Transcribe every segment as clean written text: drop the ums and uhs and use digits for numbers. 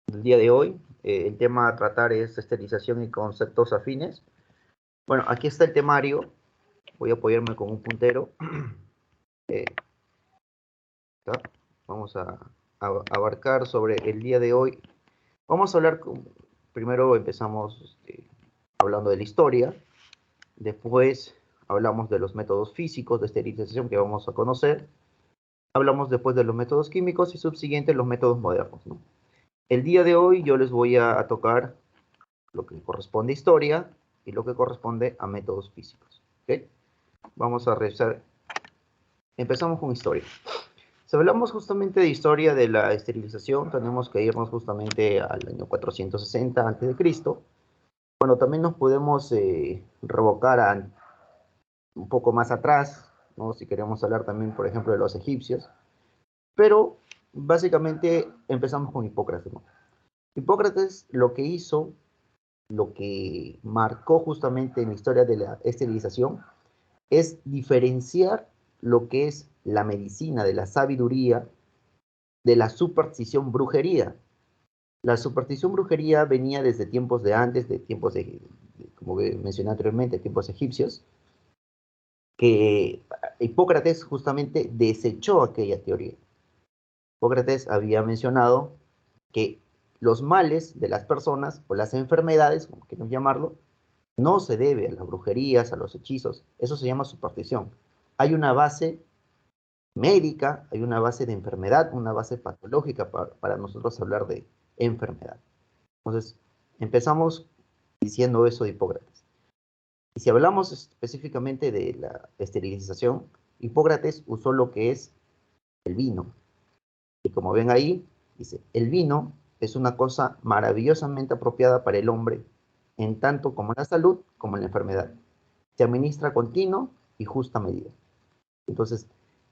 El día de hoy. El tema a tratar es esterilización y conceptos afines. Bueno, aquí está el temario. Voy a apoyarme con un puntero. Vamos a abarcar sobre el día de hoy. Vamos a hablar, primero empezamos hablando de la historia. Después hablamos de los métodos físicos de esterilización que vamos a conocer. Hablamos después de los métodos químicos y subsiguientes los métodos modernos, ¿no? El día de hoy yo les voy a tocar lo que corresponde a historia y lo que corresponde a métodos físicos. ¿Okay? Vamos a revisar. Empezamos con historia. Si hablamos justamente de historia de la esterilización, tenemos que irnos justamente al año 460 a.C. Bueno, también nos podemos revocar un poco más atrás, ¿no? Si queremos hablar también, por ejemplo, de los egipcios. Pero básicamente empezamos con Hipócrates, ¿no? Hipócrates lo que hizo, lo que marcó justamente en la historia de la esterilización, es diferenciar lo que es la medicina de la sabiduría de la superstición brujería. La superstición brujería venía desde tiempos de antes, de tiempos como mencioné anteriormente, tiempos egipcios, que Hipócrates justamente desechó aquella teoría. Hipócrates había mencionado que los males de las personas o las enfermedades, como queremos llamarlo, no se debe a las brujerías, a los hechizos. Eso se llama superstición. Hay una base médica, hay una base de enfermedad, una base patológica para nosotros hablar de enfermedad. Entonces, empezamos diciendo eso de Hipócrates. Y si hablamos específicamente de la esterilización, Hipócrates usó lo que es el vino. Y como ven ahí, dice, el vino es una cosa maravillosamente apropiada para el hombre, en tanto como en la salud como en la enfermedad. Se administra continuo y justa medida. Entonces,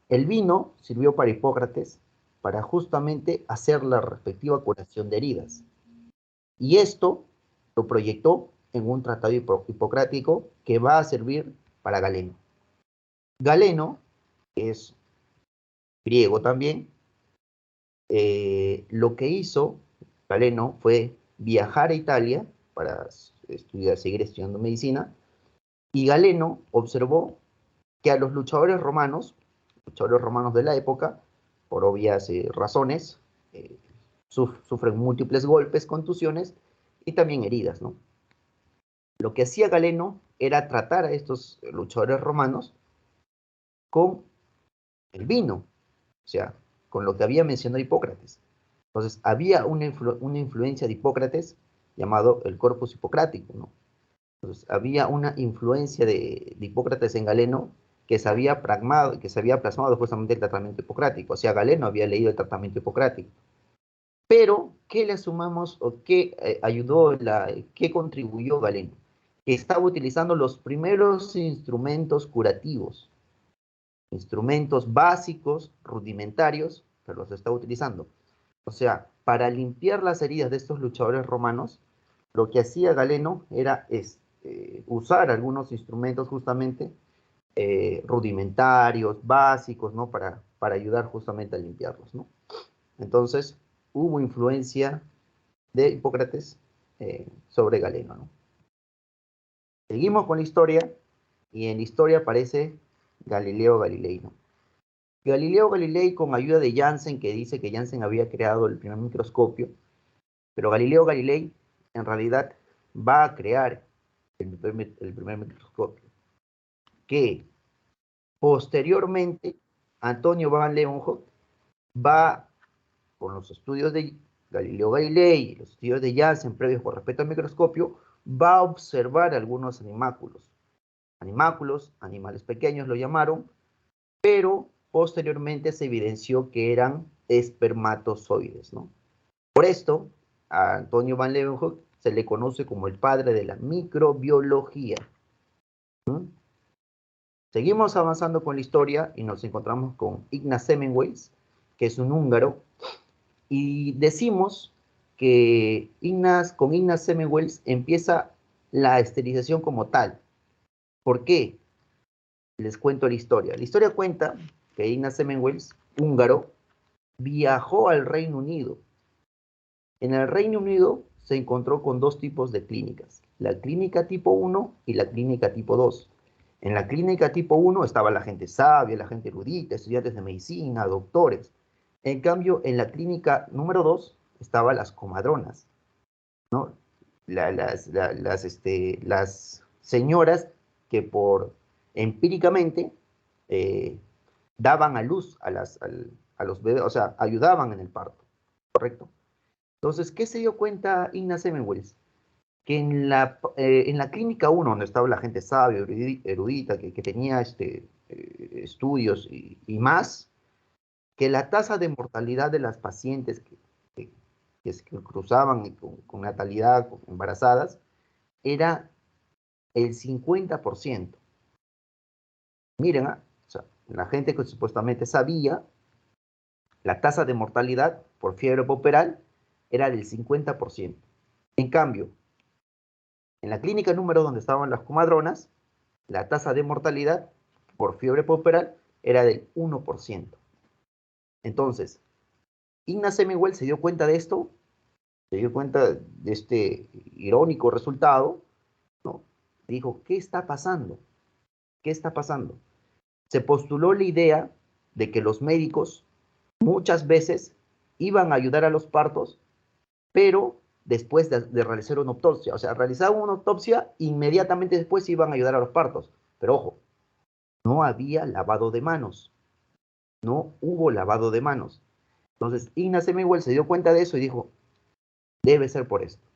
el vino sirvió para Hipócrates para justamente hacer la respectiva curación de heridas. Y esto lo proyectó en un tratado hipocrático que va a servir para Galeno. Galeno, que es griego también, lo que hizo Galeno fue viajar a Italia para seguir estudiando medicina, y Galeno observó que a los luchadores romanos de la época, por obvias razones, sufren múltiples golpes, contusiones y también heridas, ¿no? Lo que hacía Galeno era tratar a estos luchadores romanos con el vino, o sea, con lo que había mencionado Hipócrates. Entonces, había una influencia de Hipócrates llamado el corpus hipocrático, ¿no? Entonces, había una influencia de Hipócrates en Galeno que se había plasmado justamente el tratamiento hipocrático. O sea, Galeno había leído el tratamiento hipocrático. Pero, ¿qué le sumamos o qué qué contribuyó Galeno? Que estaba utilizando los primeros instrumentos curativos, instrumentos básicos, rudimentarios, pero los está utilizando. O sea, para limpiar las heridas de estos luchadores romanos, lo que hacía Galeno era usar algunos instrumentos justamente rudimentarios, básicos, ¿no? Para ayudar justamente a limpiarlos, ¿no? Entonces, hubo influencia de Hipócrates sobre Galeno, ¿no? Seguimos con la historia, y en la historia aparece Galileo Galilei, ¿no? Galileo Galilei, con ayuda de Janssen, que dice que Janssen había creado el primer microscopio, pero Galileo Galilei en realidad va a crear el primer microscopio, que posteriormente Antonio van Leeuwenhoek va, con los estudios de Galileo Galilei y los estudios de Janssen previos con respecto al microscopio, va a observar algunos animáculos, animales pequeños lo llamaron, pero posteriormente se evidenció que eran espermatozoides, ¿no? Por esto, a Antonio van Leeuwenhoek se le conoce como el padre de la microbiología. ¿Mm? Seguimos avanzando con la historia y nos encontramos con Ignaz Semmelweis, que es un húngaro, y decimos que con Ignaz Semmelweis empieza la esterilización como tal. ¿Por qué? Les cuento la historia. La historia cuenta que Ignaz Semmelweis, húngaro, viajó al Reino Unido En el Reino Unido se encontró con dos tipos de clínicas, la clínica tipo 1 y la clínica tipo 2. En la clínica tipo 1 estaba la gente sabia, la gente erudita, estudiantes de medicina, doctores. En cambio, en la clínica número 2 estaban las comadronas, ¿no? Las señoras que empíricamente eh, daban a luz a los bebés, o sea, ayudaban en el parto, ¿correcto? Entonces, ¿qué se dio cuenta Igna Semmelweis? Que en la clínica 1, donde estaba la gente sabia, erudita, que tenía estudios y más, que la tasa de mortalidad de las pacientes que, que cruzaban con natalidad, embarazadas, era el 50%. Miren, o sea, la gente que supuestamente sabía, la tasa de mortalidad por fiebre puerperal era del 50%. En cambio, en la clínica número donde estaban las comadronas, la tasa de mortalidad por fiebre puerperal era del 1%. Entonces, Igna Semmelweis se dio cuenta de esto, se dio cuenta de este irónico resultado, ¿no? Dijo, ¿qué está pasando? ¿Qué está pasando? Se postuló la idea de que los médicos muchas veces iban a ayudar a los partos, pero después de realizar una autopsia. O sea, realizaban una autopsia, inmediatamente después iban a ayudar a los partos. Pero ojo, no había lavado de manos. No hubo lavado de manos. Entonces, Igna Semmelweis se dio cuenta de eso y dijo, debe ser por esto.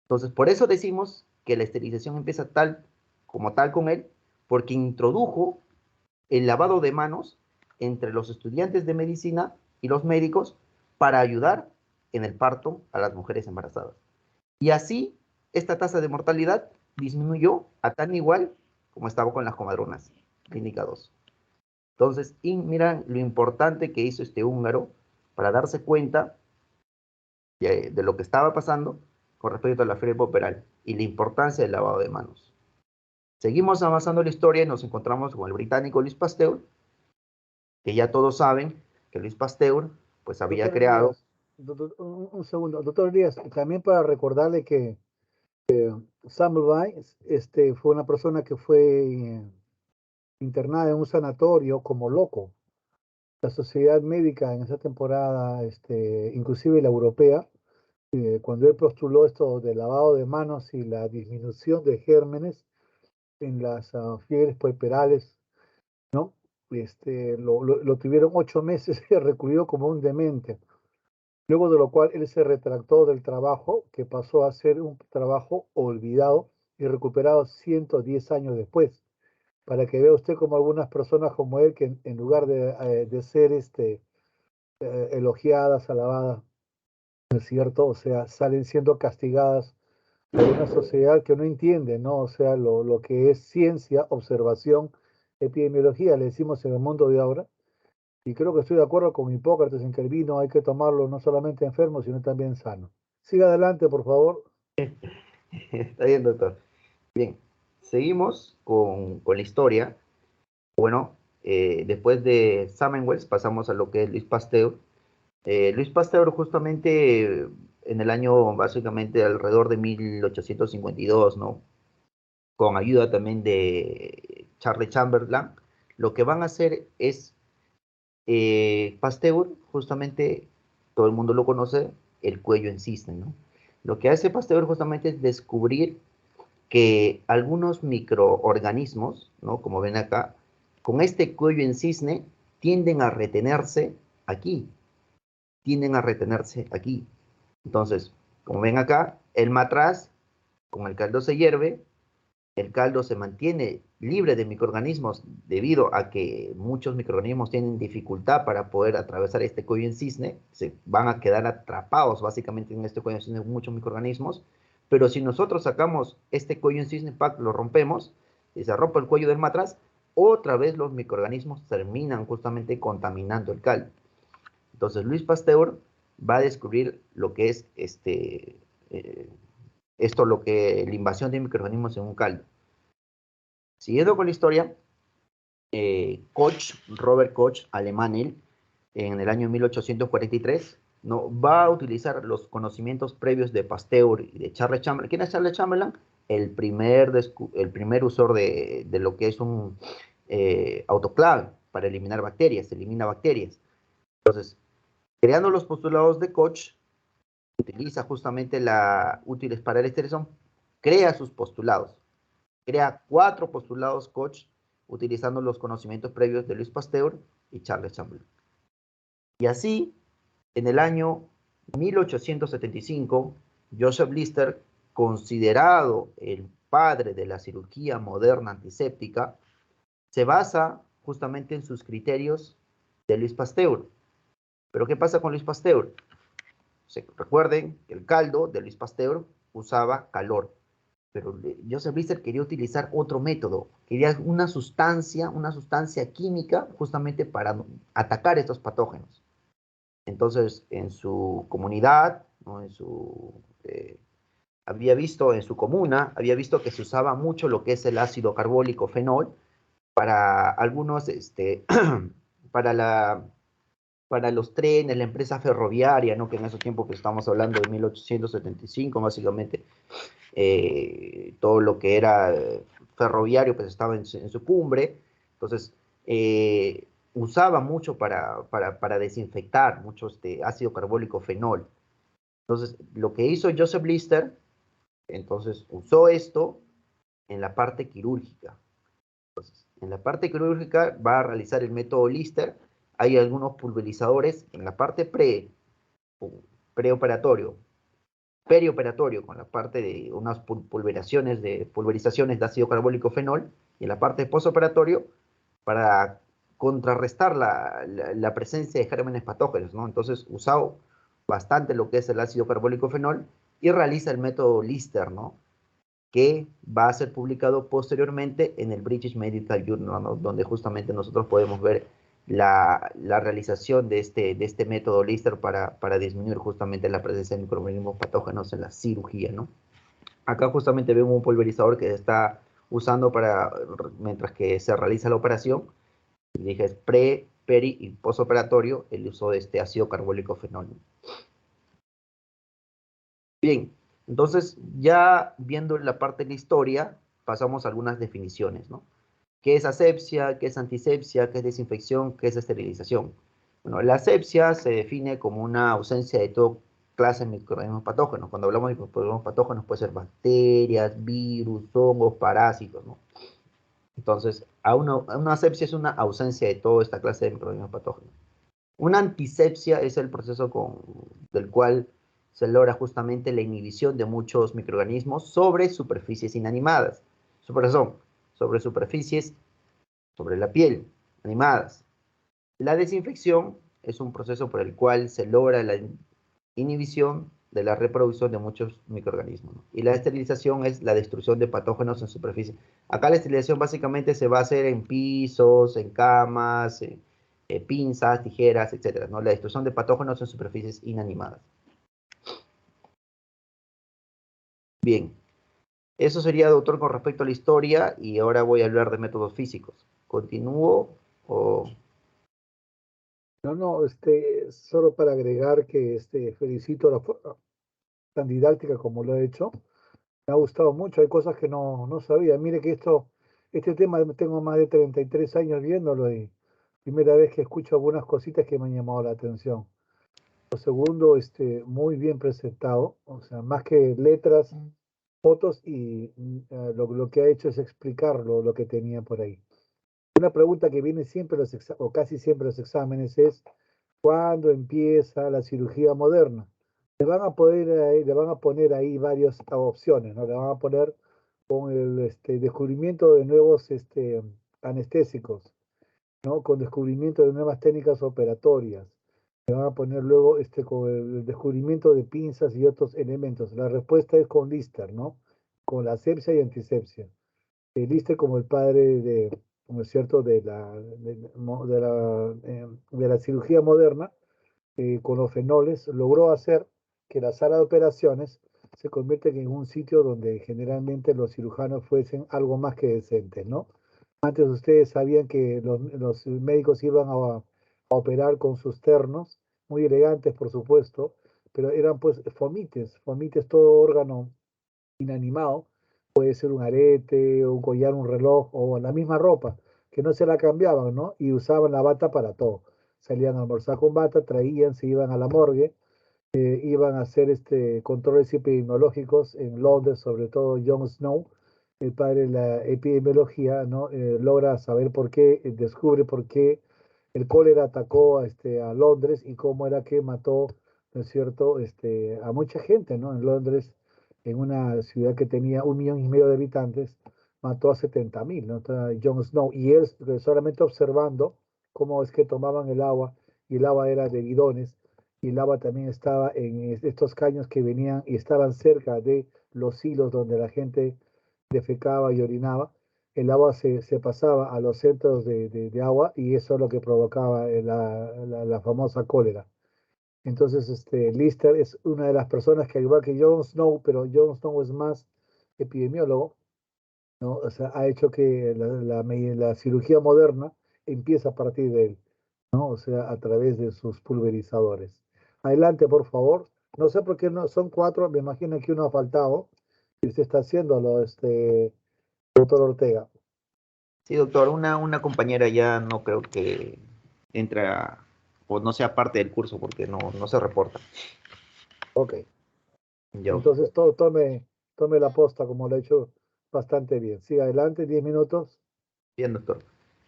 Entonces, por eso decimos que la esterilización empieza tal con él, porque introdujo el lavado de manos entre los estudiantes de medicina y los médicos para ayudar en el parto a las mujeres embarazadas. Y así, esta tasa de mortalidad disminuyó a tan igual como estaba con las comadronas, clínica 2. Entonces, miran lo importante que hizo este húngaro para darse cuenta de lo que estaba pasando con respecto a la fiebre puerperal y la importancia del lavado de manos. Seguimos avanzando la historia y nos encontramos con el británico Louis Pasteur, que ya todos saben que Louis Pasteur pues había Doctor creado. Elías, un segundo. Doctor Elías, también para recordarle que Samuel Weiss fue una persona que fue internada en un sanatorio como loco. La sociedad médica en esa temporada, inclusive la europea, cuando él postuló esto del lavado de manos y la disminución de gérmenes en las fiebres puerperales, ¿no? Lo tuvieron 8 meses recluido como un demente. Luego de lo cual él se retractó del trabajo, que pasó a ser un trabajo olvidado y recuperado 110 años después. Para que vea usted como algunas personas como él, que en lugar de ser elogiadas, alabadas, ¿no es cierto? O sea, salen siendo castigadas por una sociedad que no entiende, ¿no? O sea, lo que es ciencia, observación, epidemiología, le decimos en el mundo de ahora. Y creo que estoy de acuerdo con Hipócrates en que el vino hay que tomarlo no solamente enfermo, sino también sano. Siga adelante, por favor. Está bien, doctor. Bien, seguimos con la historia. Bueno, después de Semmelweis pasamos a lo que es Louis Pasteur. Louis Pasteur justamente en el año básicamente alrededor de 1852, ¿no? Con ayuda también de Charles Chamberlain, lo que van a hacer es Pasteur, justamente todo el mundo lo conoce, el cuello en cisne, ¿no? Lo que hace Pasteur justamente es descubrir que algunos microorganismos, ¿no? Como ven acá, con este cuello en cisne tienden a retenerse aquí, tienden a retenerse aquí. Entonces, como ven acá, el matraz con el caldo se hierve, el caldo se mantiene libre de microorganismos debido a que muchos microorganismos tienen dificultad para poder atravesar este cuello en cisne, se van a quedar atrapados básicamente en este cuello en cisne muchos microorganismos, pero si nosotros sacamos este cuello en cisne, lo rompemos y se rompe el cuello del matraz, otra vez los microorganismos terminan justamente contaminando el caldo. Entonces Louis Pasteur va a descubrir lo que es lo que la invasión de microorganismos en un caldo. Siguiendo con la historia, Koch, Robert Koch, alemán él, en el año 1843, ¿no? Va a utilizar los conocimientos previos de Pasteur y de Charles Chamberlain. ¿Quién es Charles Chamberlain? El primer usor de lo que es un autoclave para eliminar bacterias, elimina bacterias. Entonces, creando los postulados de Koch, utiliza justamente la útiles para el estereosoma, crea sus postulados, crea 4 postulados Koch utilizando los conocimientos previos de Louis Pasteur y Charles Chamberlain. Y así, en el año 1875, Joseph Lister, considerado el padre de la cirugía moderna antiséptica, se basa justamente en sus criterios de Louis Pasteur. ¿Pero qué pasa con Louis Pasteur? Recuerden que el caldo de Louis Pasteur usaba calor, pero Joseph Lister quería utilizar otro método, quería una sustancia química justamente para atacar estos patógenos. Entonces, en su comunidad, ¿no? Había visto en su comuna, había visto que se usaba mucho lo que es el ácido carbólico fenol para algunos, para para los trenes, la empresa ferroviaria, ¿no? Que en ese tiempo que estamos hablando de 1875, básicamente, todo lo que era ferroviario, pues estaba en su cumbre. Entonces, usaba mucho para desinfectar, mucho ácido carbólico fenol. Entonces, lo que hizo Joseph Lister, entonces usó esto en la parte quirúrgica. Entonces, en la parte quirúrgica va a realizar el método Lister. Hay algunos pulverizadores en la parte preoperatorio, perioperatorio, con la parte de unas pulverizaciones de ácido carbólico fenol, y en la parte postoperatorio para contrarrestar la presencia de gérmenes patógenos, ¿no? Entonces, usado bastante lo que es el ácido carbólico fenol y realiza el método Lister, ¿no? Que va a ser publicado posteriormente en el British Medical Journal, ¿no? Donde justamente nosotros podemos ver la realización de este método Lister para disminuir justamente la presencia de microorganismos patógenos en la cirugía, ¿no? Acá justamente vemos un pulverizador que se está usando mientras que se realiza la operación. Dije, es pre, peri y postoperatorio el uso de este ácido carbólico fenol. Bien, entonces ya viendo la parte de la historia, pasamos a algunas definiciones, ¿no? ¿Qué es asepsia? ¿Qué es antisepsia? ¿Qué es desinfección? ¿Qué es esterilización? Bueno, la asepsia se define como una ausencia de toda clase de microorganismos patógenos. Cuando hablamos de microorganismos patógenos puede ser bacterias, virus, hongos, parásitos, ¿no? Entonces, una asepsia es una ausencia de toda esta clase de microorganismos patógenos. Una antisepsia es el proceso del cual se logra justamente la inhibición de muchos microorganismos sobre superficies inanimadas. Sobre superficies, sobre la piel, animadas. La desinfección es un proceso por el cual se logra la inhibición de la reproducción de muchos microorganismos, ¿no? Y la esterilización es la destrucción de patógenos en superficie. Acá la esterilización básicamente se va a hacer en pisos, en camas, pinzas, tijeras, etcétera, ¿no? La destrucción de patógenos en superficies inanimadas. Bien, eso sería, doctor, con respecto a la historia, y ahora voy a hablar de métodos físicos. ¿Continúo o...? No, solo para agregar que felicito la forma tan didáctica como lo he hecho. Me ha gustado mucho, hay cosas que no sabía. Mire que este tema tengo más de 33 años viéndolo y primera vez que escucho algunas cositas que me han llamado la atención. Lo segundo, muy bien presentado, o sea, más que letras, fotos y lo que ha hecho es explicar lo que tenía por ahí. Una pregunta que viene siempre o casi siempre en los exámenes es, ¿cuándo empieza la cirugía moderna? Le van a poner ahí varias opciones, ¿no? Le van a poner con el descubrimiento de nuevos anestésicos, ¿no? Con descubrimiento de nuevas técnicas operatorias. Le van a poner luego con el descubrimiento de pinzas y otros elementos. La respuesta es con Lister, ¿no? Con la asepsia y antisepsia. Lister como el padre como es cierto, de la cirugía moderna, con los fenoles, logró hacer que la sala de operaciones se convierta en un sitio donde generalmente los cirujanos fuesen algo más que decentes, ¿no? Antes ustedes sabían que los médicos iban a operar con sus ternos muy elegantes, por supuesto, pero eran pues fomites, fomites todo órgano inanimado, puede ser un arete, un collar, un reloj o la misma ropa, que no se la cambiaban, ¿no? Y usaban la bata para todo. Salían a almorzar con bata, traían, se iban a la morgue, iban a hacer controles epidemiológicos en Londres, sobre todo John Snow, el padre de la epidemiología, ¿no? Logra saber por qué, descubre por qué el cólera atacó a Londres y cómo era que mató, ¿no es cierto?, a mucha gente, ¿no? En Londres, en una ciudad que tenía 1,5 millones de habitantes, mató a 70.000, ¿no? Entonces, Jon Snow, y él solamente observando cómo es que tomaban el agua, y el agua era de bidones, y el agua también estaba en estos caños que venían y estaban cerca de los hilos donde la gente defecaba y orinaba. El agua se pasaba a los centros de agua y eso es lo que provocaba la famosa cólera. Entonces, Lister es una de las personas que, al igual que Jon Snow, pero Jon Snow es más epidemiólogo, ¿no? O sea, ha hecho que la cirugía moderna empiece a partir de él, ¿no? O sea, a través de sus pulverizadores. Adelante, por favor. No sé por qué no son cuatro, me imagino que uno ha faltado. Y usted está haciéndolo, doctor Ortega. Sí, doctor, una compañera ya no creo que entra o no sea parte del curso porque no se reporta. Ok. Yo, Entonces, tome la posta como lo he hecho bastante bien. Siga adelante, 10 minutos. bien, doctor.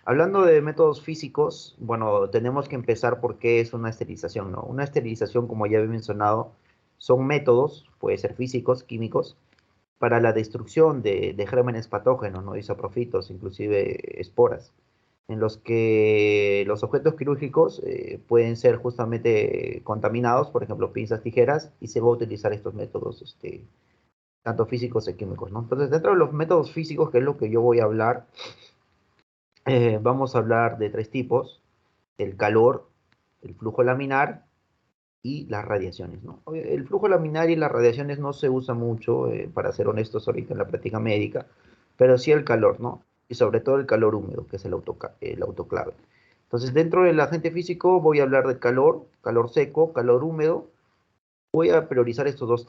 Hablando de métodos físicos, bueno, tenemos que empezar por qué es una esterilización, ¿no? Una esterilización, como ya había mencionado, son métodos, puede ser físicos, químicos, para la destrucción de gérmenes patógenos, ¿no? Isoprofitos, inclusive esporas, en los que los objetos quirúrgicos pueden ser justamente contaminados, por ejemplo, pinzas, tijeras, y se va a utilizar estos métodos, tanto físicos y químicos, ¿no? Entonces, dentro de los métodos físicos, que es lo que yo voy a hablar, vamos a hablar de tres tipos: el calor, el flujo laminar y las radiaciones, ¿no? El flujo laminar y las radiaciones no se usa mucho, para ser honestos, ahorita en la práctica médica, pero sí el calor, ¿no? Y sobre todo el calor húmedo, que es el autoclave. Entonces, dentro del agente físico voy a hablar de calor, calor seco, calor húmedo. Voy a priorizar estos dos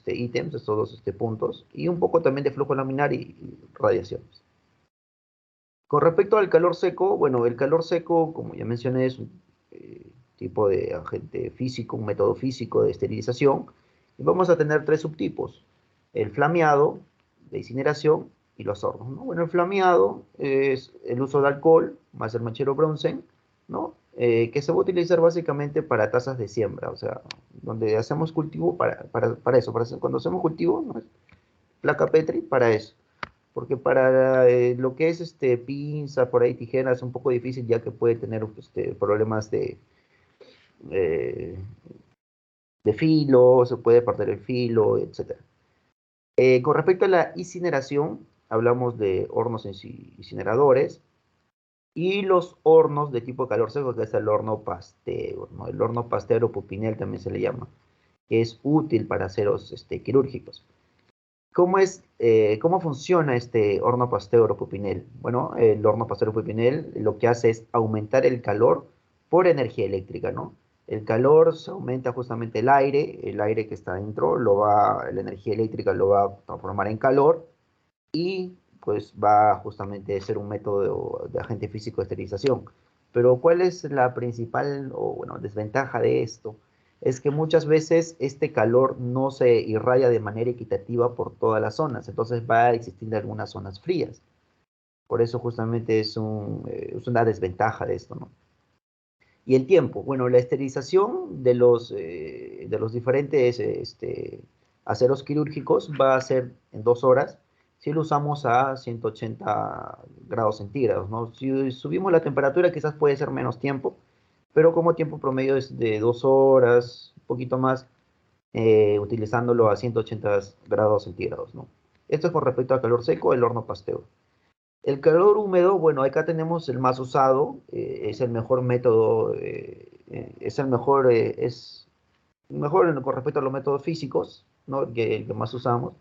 ítems, estos dos puntos, y un poco también de flujo laminar y radiaciones. Con respecto al calor seco, bueno, el calor seco, como ya mencioné, es un tipo de agente físico, un método físico de esterilización. Y vamos a tener tres subtipos: el flameado, la incineración y los hornos, ¿no? Bueno, el flameado es el uso de alcohol más el mechero Bunsen, ¿no? Que se va a utilizar básicamente para tasas de siembra, o sea, donde hacemos cultivo para eso, cuando hacemos cultivo, ¿no? Placa Petri para eso. Porque para lo que es pinza, por ahí tijeras, es un poco difícil, ya que puede tener problemas eh, de filo, se puede perder el filo, etcétera. Con respecto a la incineración, hablamos de hornos incineradores y los hornos de tipo calor seco, que es el horno Pasteur, ¿no? El horno Pasteur o Pupinel también se le llama, que es útil para aceros quirúrgicos. ¿Cómo funciona este horno Pasteur o Pupinel? Bueno, el horno Pasteur o Pupinel lo que hace es aumentar el calor por energía eléctrica, ¿no? El calor se aumenta justamente el aire que está dentro, la energía eléctrica lo va a transformar en calor y pues va justamente a ser un método de agente físico de esterilización. Pero ¿cuál es la principal o bueno, desventaja de esto? Es que muchas veces este calor no se irradia de manera equitativa por todas las zonas, entonces va a existir algunas zonas frías. Por eso justamente es una desventaja de esto, ¿no? Y el tiempo, bueno, la esterilización de los diferentes aceros quirúrgicos va a ser en 2 horas si lo usamos a 180 grados centígrados, ¿no? Si subimos la temperatura quizás puede ser menos tiempo, pero como tiempo promedio es de 2 horas, un poquito más, utilizándolo a 180 grados centígrados, ¿no? Esto es con respecto al calor seco, el horno Pasteur. El calor húmedo, bueno, acá tenemos el más usado, es el mejor método, es mejor con respecto a los métodos físicos, ¿no? El que más usamos.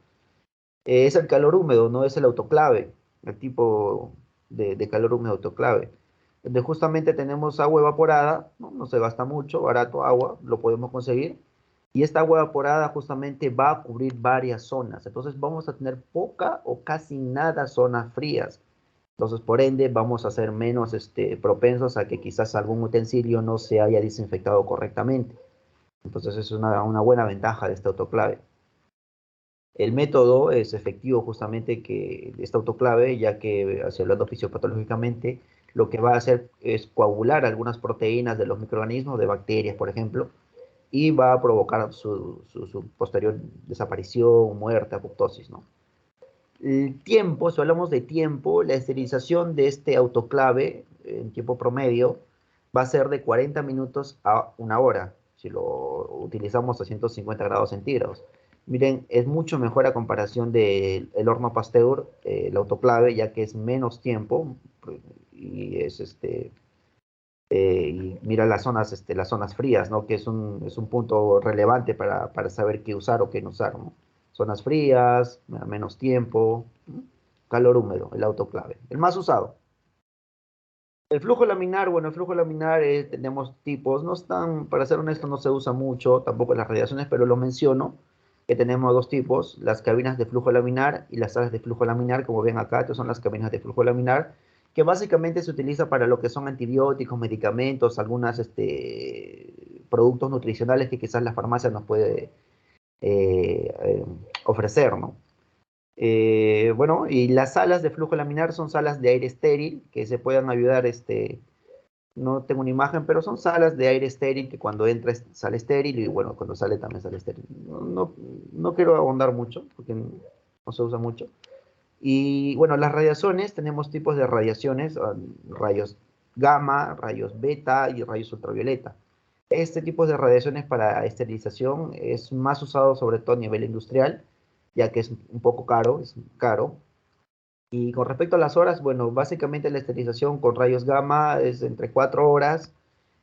Es el calor húmedo, no es el autoclave, el tipo de calor húmedo autoclave. donde justamente tenemos agua evaporada, ¿no? No se gasta mucho, barato agua, lo podemos conseguir. Y esta agua evaporada justamente va a cubrir varias zonas. Entonces vamos a tener poca o casi nada zonas frías. Entonces, por ende, vamos a ser menos propensos a que quizás algún utensilio no se haya desinfectado correctamente. Entonces, es una buena ventaja de este autoclave. El método es efectivo justamente que este autoclave, ya que, así hablando fisiopatológicamente, lo que va a hacer es coagular algunas proteínas de los microorganismos, de bacterias, por ejemplo, y va a provocar su posterior desaparición, muerte, apoptosis, ¿no? El tiempo, si hablamos de tiempo, la esterilización de este autoclave en tiempo promedio va a ser de 40 minutos a una hora, si lo utilizamos a 150 grados centígrados. Miren, es mucho mejor a comparación del horno Pasteur, el autoclave, ya que es menos tiempo y es y mira las zonas frías, ¿no? Que es un punto relevante para saber qué usar o qué no usar, ¿no? Zonas frías, menos tiempo, ¿no? Calor húmedo, el autoclave. El más usado. El flujo laminar, bueno, el flujo laminar tenemos tipos, no están, para ser honesto, no se usa mucho, tampoco las radiaciones, pero lo menciono, que tenemos dos tipos, las cabinas de flujo laminar y las salas de flujo laminar, como ven acá, estas son las cabinas de flujo laminar, que básicamente se utiliza para lo que son antibióticos, medicamentos, algunos productos nutricionales que quizás la farmacia nos puede ofrecer, ¿no? Bueno, y las salas de flujo laminar son salas de aire estéril que se puedan ayudar, no tengo una imagen, pero son salas de aire estéril que cuando entra sale estéril y bueno, cuando sale también sale estéril. No quiero ahondar mucho porque no se usa mucho. Y bueno, las radiaciones, tenemos tipos de radiaciones, rayos gamma, rayos beta y rayos ultravioleta. Este tipo de radiaciones para esterilización es más usado sobre todo a nivel industrial, ya que es un poco caro, es caro. Y con respecto a las horas, bueno, básicamente la esterilización con rayos gamma es entre 4 horas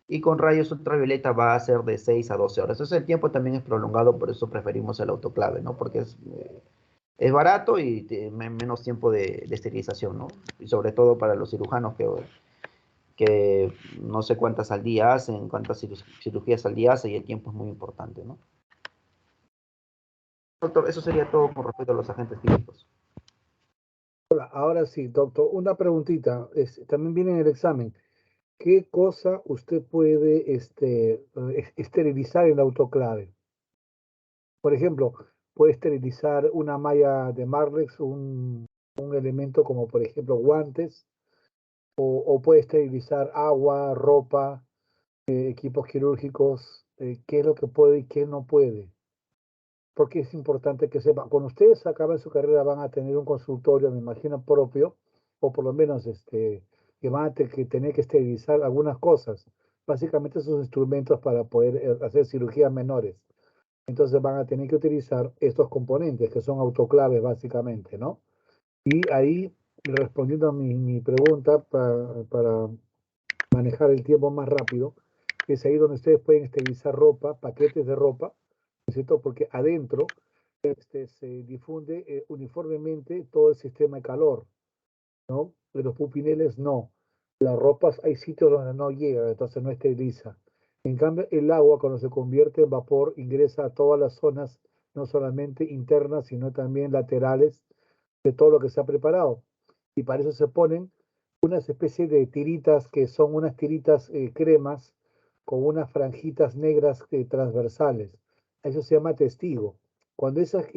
y con rayos ultravioleta va a ser de 6 a 12 horas. Entonces el tiempo también es prolongado, por eso preferimos el autoclave, ¿no? Porque es barato y menos tiempo de esterilización, ¿no? Y sobre todo para los cirujanos que no sé cuántas al día hacen, cuántas cirugías al día hacen y el tiempo es muy importante, ¿no? Doctor, eso sería todo con respecto a los agentes químicos. Hola, ahora sí, doctor, una preguntita, también viene en el examen. ¿Qué cosa usted puede esterilizar en autoclave? Por ejemplo, puede esterilizar una malla de Marlex, un elemento como por ejemplo guantes, o puede esterilizar agua, ropa, equipos quirúrgicos, qué es lo que puede y qué no puede. Porque es importante que sepa, cuando ustedes acaben su carrera van a tener un consultorio, me imagino, propio, o por lo menos que van a que tener que esterilizar algunas cosas, básicamente esos instrumentos para poder hacer cirugías menores. Entonces van a tener que utilizar estos componentes que son autoclaves básicamente, ¿no? Y ahí, respondiendo a mi pregunta para manejar el tiempo más rápido, es ahí donde ustedes pueden esterilizar ropa, paquetes de ropa, ¿no es cierto? Porque adentro se difunde uniformemente todo el sistema de calor, ¿no? De los pupineles no. Las ropas hay sitios donde no llega, entonces no esteriliza. En cambio, el agua cuando se convierte en vapor ingresa a todas las zonas, no solamente internas, sino también laterales de todo lo que se ha preparado. Y para eso se ponen unas especies de tiritas que son unas tiritas cremas con unas franjitas negras transversales. Eso se llama testigo. Cuando esas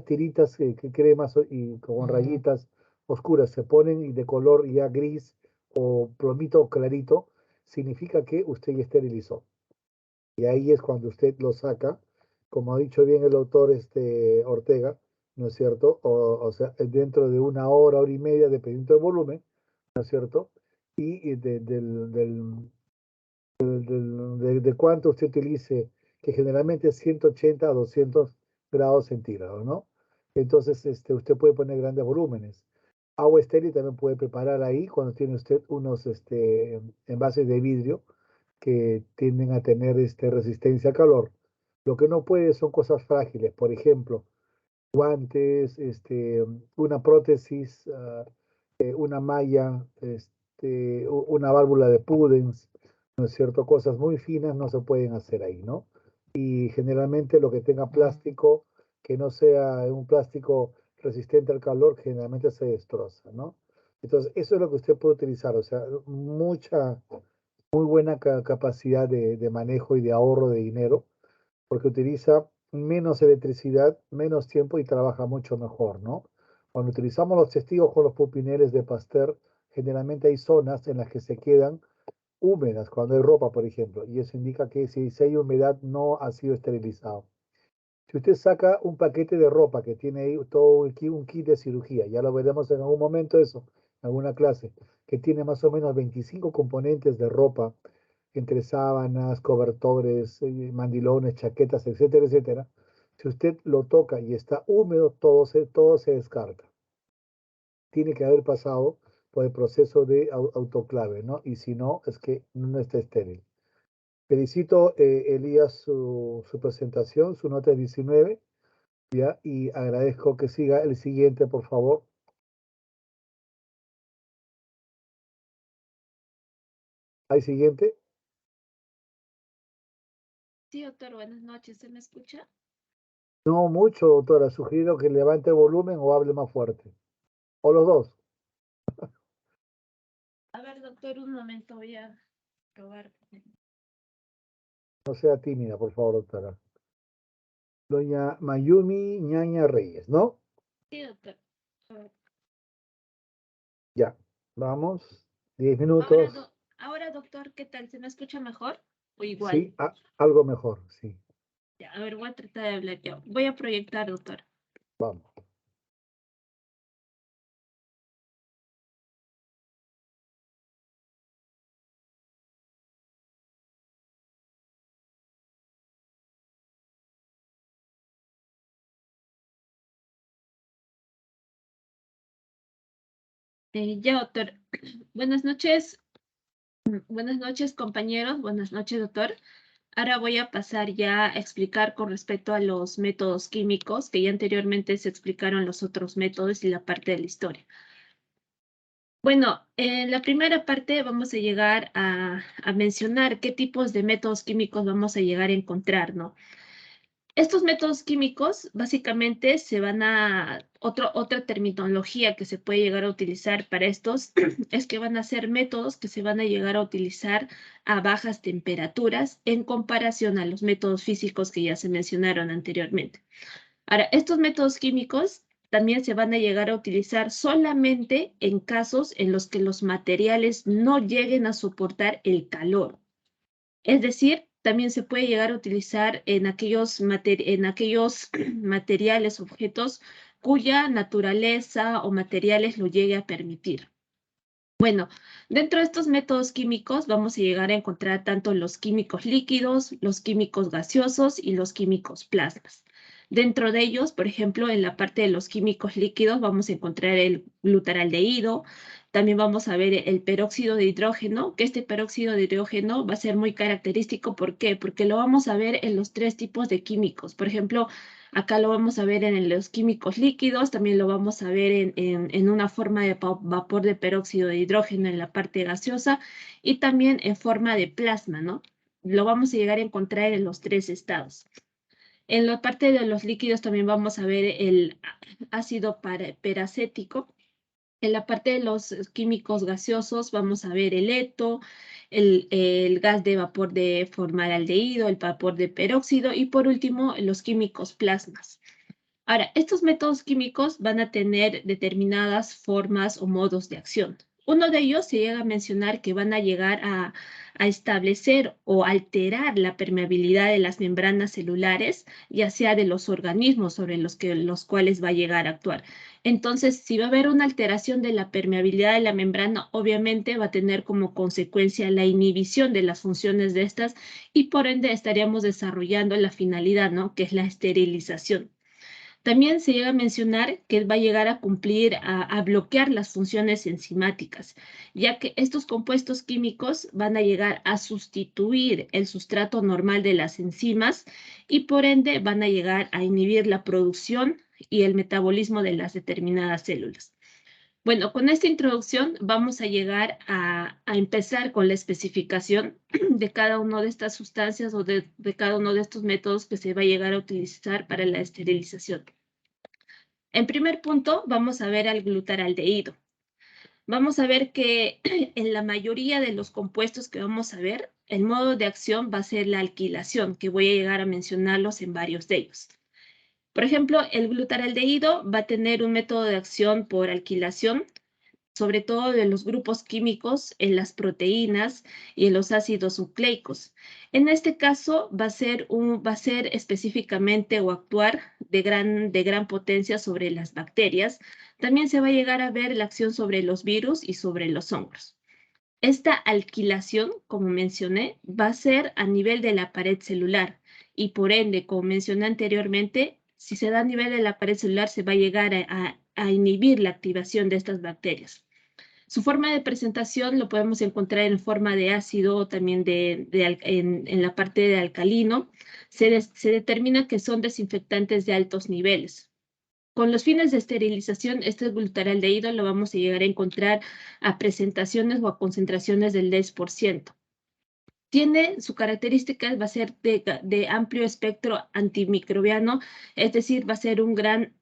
tiritas cremas y con rayitas oscuras se ponen y de color ya gris o plomito clarito, significa que usted ya esterilizó. Y ahí es cuando usted lo saca, como ha dicho bien el doctor Ortega, ¿no es cierto? O sea, dentro de una hora, hora y media, dependiendo del volumen, ¿no es cierto? Y de cuánto usted utilice, que generalmente es 180 a 200 grados centígrados, ¿no? Entonces, usted puede poner grandes volúmenes. Agua estéril también puede preparar ahí cuando tiene usted unos envases de vidrio que tienden a tener resistencia al calor. Lo que no puede son cosas frágiles, por ejemplo, guantes, una prótesis, una malla, una válvula de Pudens, ¿no es cierto? Cosas muy finas no se pueden hacer ahí, ¿no? Y generalmente lo que tenga plástico, que no sea un plástico resistente al calor, generalmente se destroza, ¿no? Entonces, eso es lo que usted puede utilizar, o sea, muy buena capacidad de manejo y de ahorro de dinero, porque utiliza menos electricidad, menos tiempo y trabaja mucho mejor, ¿no? Cuando utilizamos los testigos con los pupineles de Pasteur, generalmente hay zonas en las que se quedan húmedas cuando hay ropa, por ejemplo, y eso indica que si hay humedad no ha sido esterilizado. Si usted saca un paquete de ropa que tiene ahí todo un kit de cirugía, ya lo veremos en algún momento eso, en alguna clase, que tiene más o menos 25 componentes de ropa, entre sábanas, cobertores, mandilones, chaquetas, etcétera, etcétera. Si usted lo toca y está húmedo, todo se descarta. Tiene que haber pasado por el proceso de autoclave, ¿no? Y si no, es que no está estéril. Felicito, Elías, su presentación, su nota de 19, ¿ya? Y agradezco que siga el siguiente, por favor. ¿Hay siguiente? Sí, doctor, buenas noches. ¿Se me escucha? No mucho, doctora. Sugiero que levante el volumen o hable más fuerte. O los dos. A ver, doctor, un momento, voy a probar. No sea tímida, por favor, doctora. Doña Mayumi Ñaña Reyes, ¿no? Sí, doctor. A ver. Ya. Vamos. 10 Ahora, minutos. ahora, doctor, ¿qué tal? ¿Se me escucha mejor o igual? Sí, algo mejor, sí. Ya, a ver, voy a tratar de hablar yo. Voy a proyectar, doctor. Vamos. Ya, doctor. Buenas noches. Buenas noches, compañeros. Buenas noches, doctor. Ahora voy a pasar ya a explicar con respecto a los métodos químicos, que ya anteriormente se explicaron los otros métodos y la parte de la historia. Bueno, en la primera parte vamos a llegar a mencionar qué tipos de métodos químicos vamos a llegar a encontrar, ¿no? Estos métodos químicos básicamente se van a, otra terminología que se puede llegar a utilizar para estos es que van a ser métodos que se van a llegar a utilizar a bajas temperaturas en comparación a los métodos físicos que ya se mencionaron anteriormente. Ahora, estos métodos químicos también se van a llegar a utilizar solamente en casos en los que los materiales no lleguen a soportar el calor. Es decir, también se puede llegar a utilizar en aquellos materiales, objetos cuya naturaleza o materiales lo llegue a permitir. Bueno, dentro de estos métodos químicos vamos a llegar a encontrar tanto los químicos líquidos, los químicos gaseosos y los químicos plasmas. Dentro de ellos, por ejemplo, en la parte de los químicos líquidos vamos a encontrar el glutaraldehído, también vamos a ver el peróxido de hidrógeno, que este peróxido de hidrógeno va a ser muy característico. ¿Por qué? Porque lo vamos a ver en los tres tipos de químicos. Por ejemplo, acá lo vamos a ver en los químicos líquidos, también lo vamos a ver en una forma de vapor de peróxido de hidrógeno en la parte gaseosa y también en forma de plasma, ¿no? Lo vamos a llegar a encontrar en los tres estados. En la parte de los líquidos también vamos a ver el ácido peracético. En la parte de los químicos gaseosos vamos a ver el eto, el gas de vapor de formaldehído, el vapor de peróxido y por último los químicos plasmas. Ahora, estos métodos químicos van a tener determinadas formas o modos de acción. Uno de ellos se llega a mencionar que van a llegar a establecer o alterar la permeabilidad de las membranas celulares, ya sea de los organismos sobre los cuales va a llegar a actuar. Entonces, si va a haber una alteración de la permeabilidad de la membrana, obviamente va a tener como consecuencia la inhibición de las funciones de estas y por ende estaríamos desarrollando la finalidad, ¿no? Que es la esterilización. También se llega a mencionar que va a llegar a cumplir, a bloquear las funciones enzimáticas, ya que estos compuestos químicos van a llegar a sustituir el sustrato normal de las enzimas y por ende van a llegar a inhibir la producción y el metabolismo de las determinadas células. Bueno, con esta introducción vamos a llegar a empezar con la especificación de cada una de estas sustancias o de cada uno de estos métodos que se va a llegar a utilizar para la esterilización. En primer punto, vamos a ver al glutaraldehído. Vamos a ver que en la mayoría de los compuestos que vamos a ver, el modo de acción va a ser la alquilación, que voy a llegar a mencionarlos en varios de ellos. Por ejemplo, el glutaraldehído va a tener un método de acción por alquilación, sobre todo de los grupos químicos en las proteínas y en los ácidos nucleicos. En este caso va a ser específicamente o actuar de gran potencia sobre las bacterias. También se va a llegar a ver la acción sobre los virus y sobre los hongos. Esta alquilación, como mencioné, va a ser a nivel de la pared celular y por ende, como mencioné anteriormente, si se da a nivel de la pared celular, se va a llegar a inhibir la activación de estas bacterias. Su forma de presentación lo podemos encontrar en forma de ácido o también en la parte de alcalino. Se determina que son desinfectantes de altos niveles. Con los fines de esterilización, este glutaraldehído lo vamos a llegar a encontrar a presentaciones o a concentraciones del 10%. Tiene su característica, va a ser de amplio espectro antimicrobiano, es decir, va a ser un gran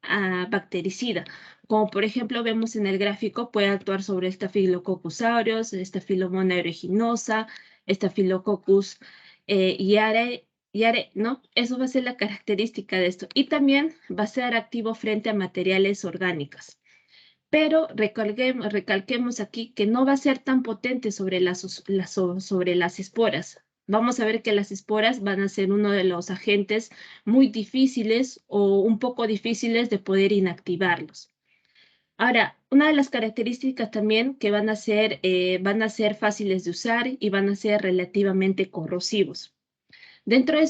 bactericida. Como por ejemplo vemos en el gráfico, puede actuar sobre Staphylococcus aureus, Staphylomonas aeruginosa, Staphylococcus yare, ¿no? Eso va a ser la característica de esto. Y también va a ser activo frente a materiales orgánicos. Pero recalquemos aquí que no va a ser tan potente sobre las esporas. Vamos a ver que las esporas van a ser uno de los agentes muy difíciles o un poco difíciles de poder inactivarlos. Ahora, una de las características también que van a ser fáciles de usar y van a ser relativamente corrosivos. Dentro de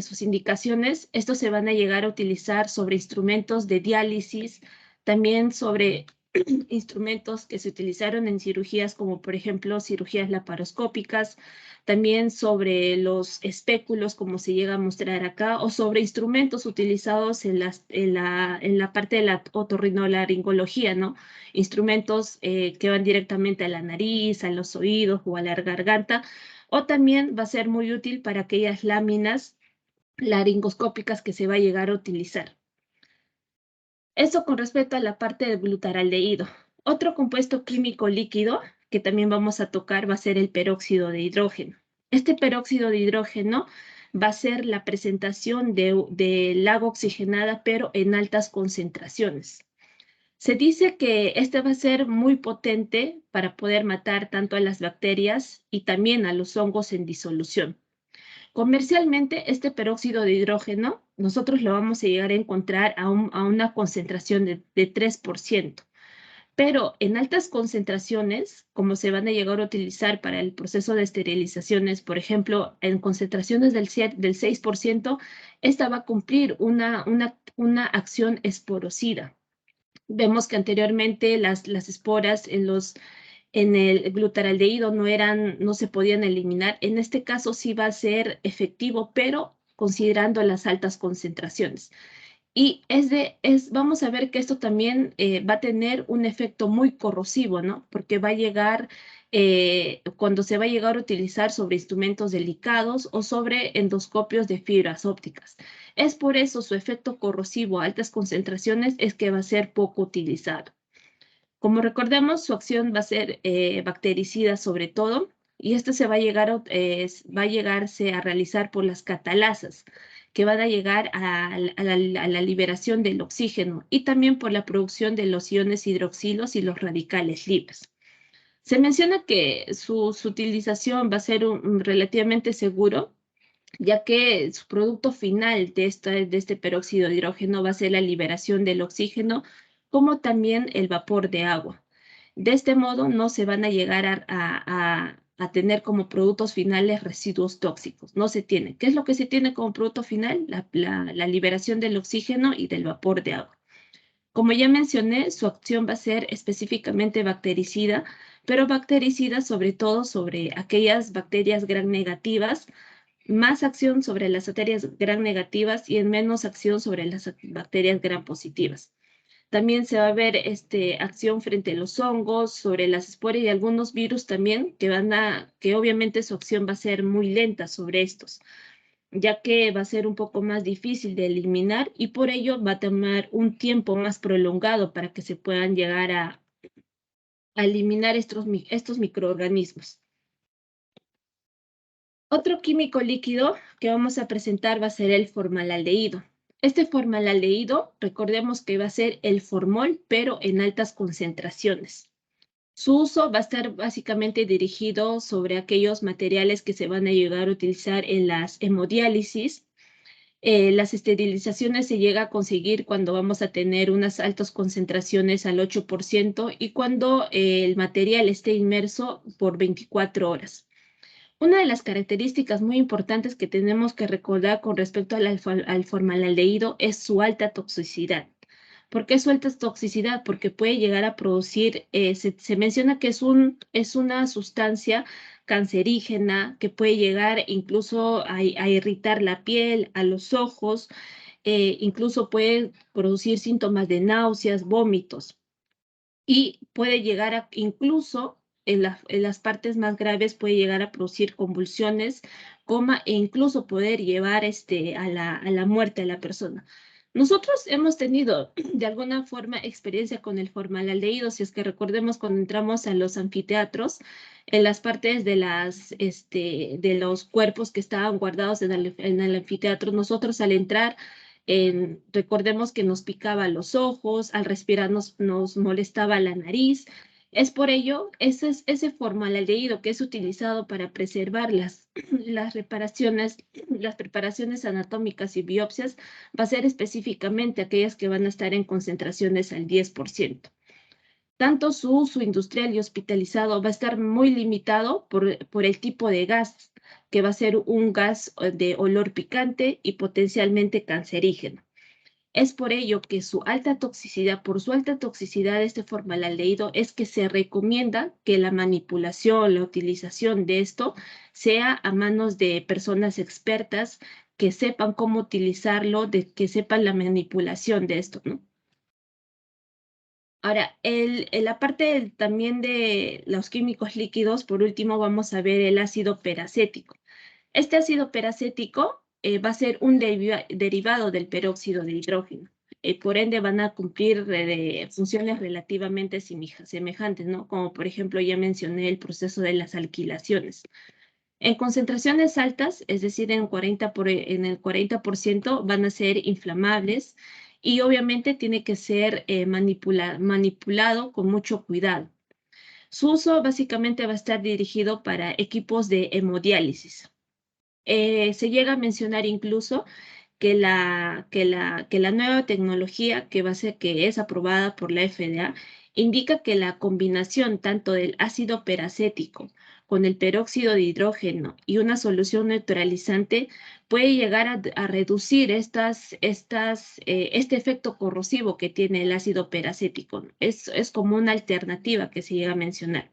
sus indicaciones, estos se van a llegar a utilizar sobre instrumentos de diálisis, también sobre instrumentos que se utilizaron en cirugías como por ejemplo cirugías laparoscópicas, también sobre los espéculos como se llega a mostrar acá, o sobre instrumentos utilizados en la parte de la otorrinolaringología, ¿no? Instrumentos que van directamente a la nariz, a los oídos o a la garganta, o también va a ser muy útil para aquellas láminas laringoscópicas que se va a llegar a utilizar. Eso con respecto a la parte del glutaraldehído. Otro compuesto químico líquido que también vamos a tocar va a ser el peróxido de hidrógeno. Este peróxido de hidrógeno va a ser la presentación del agua oxigenada, pero en altas concentraciones. Se dice que este va a ser muy potente para poder matar tanto a las bacterias y también a los hongos en disolución. Comercialmente, este peróxido de hidrógeno, nosotros lo vamos a llegar a encontrar a una concentración de 3%. Pero en altas concentraciones, como se van a llegar a utilizar para el proceso de esterilizaciones, por ejemplo, en concentraciones del 6%, esta va a cumplir una acción esporocida. Vemos que anteriormente las esporas en el glutaraldehído no se podían eliminar. En este caso sí va a ser efectivo, pero considerando las altas concentraciones. Y vamos a ver que esto también va a tener un efecto muy corrosivo, ¿no? Porque va a llegar, cuando se va a llegar a utilizar sobre instrumentos delicados o sobre endoscopios de fibras ópticas. Es por eso su efecto corrosivo a altas concentraciones es que va a ser poco utilizado. Como recordemos, su acción va a ser bactericida sobre todo, y esto va a llegarse a realizar por las catalasas, que van a llegar a la liberación del oxígeno y también por la producción de los iones hidroxilos y los radicales libres. Se menciona que su utilización va a ser relativamente seguro, ya que su producto final de este peróxido de hidrógeno va a ser la liberación del oxígeno, como también el vapor de agua. De este modo, no se van a llegar a tener como productos finales residuos tóxicos. No se tiene. ¿Qué es lo que se tiene como producto final? La liberación del oxígeno y del vapor de agua. Como ya mencioné, su acción va a ser específicamente bactericida, pero bactericida sobre todo sobre aquellas bacterias gram negativas, más acción sobre las bacterias gram negativas y en menos acción sobre las bacterias gram positivas. También se va a ver acción frente a los hongos, sobre las esporas y algunos virus también que obviamente su acción va a ser muy lenta sobre estos, ya que va a ser un poco más difícil de eliminar y por ello va a tomar un tiempo más prolongado para que se puedan llegar a eliminar estos microorganismos. Otro químico líquido que vamos a presentar va a ser el formaldehído. Este formaldehído, recordemos que va a ser el formol, pero en altas concentraciones. Su uso va a estar básicamente dirigido sobre aquellos materiales que se van a llegar a utilizar en las hemodiálisis. Las esterilizaciones se llega a conseguir cuando vamos a tener unas altas concentraciones al 8% y cuando el material esté inmerso por 24 horas. Una de las características muy importantes que tenemos que recordar con respecto al formaldehído es su alta toxicidad. ¿Por qué su alta toxicidad? Porque puede llegar a producir, se menciona que es una sustancia cancerígena que puede llegar incluso a irritar la piel, a los ojos, incluso puede producir síntomas de náuseas, vómitos y puede llegar a incluso en las partes más graves puede llegar a producir convulsiones, coma e incluso poder llevar a la muerte de la persona. Nosotros hemos tenido de alguna forma experiencia con el formaldehído, si es que recordemos cuando entramos a los anfiteatros, en las partes de los cuerpos que estaban guardados en el anfiteatro, nosotros al entrar recordemos que nos picaba los ojos, al respirar nos molestaba la nariz. Es por ello, ese formaldehído que es utilizado para preservar las preparaciones anatómicas y biopsias, va a ser específicamente aquellas que van a estar en concentraciones al 10%. Tanto su uso industrial y hospitalizado va a estar muy limitado por el tipo de gas, que va a ser un gas de olor picante y potencialmente cancerígeno. Es por ello que por su alta toxicidad de este formaldehído, es que se recomienda que la manipulación, la utilización de esto sea a manos de personas expertas que sepan cómo utilizarlo, que sepan la manipulación de esto, ¿no? Ahora, la parte también de los químicos líquidos, por último, vamos a ver el ácido peracético. Este ácido peracético va a ser un derivado del peróxido de hidrógeno. Por ende, van a cumplir funciones relativamente semejantes, ¿no? Como, por ejemplo, ya mencioné el proceso de las alquilaciones. En concentraciones altas, es decir, en el 40%, van a ser inflamables y obviamente tiene que ser manipulado con mucho cuidado. Su uso básicamente va a estar dirigido para equipos de hemodiálisis. Se llega a mencionar incluso que la nueva tecnología que es aprobada por la FDA indica que la combinación tanto del ácido peracético con el peróxido de hidrógeno y una solución neutralizante puede llegar a reducir este efecto corrosivo que tiene el ácido peracético. Es como una alternativa que se llega a mencionar.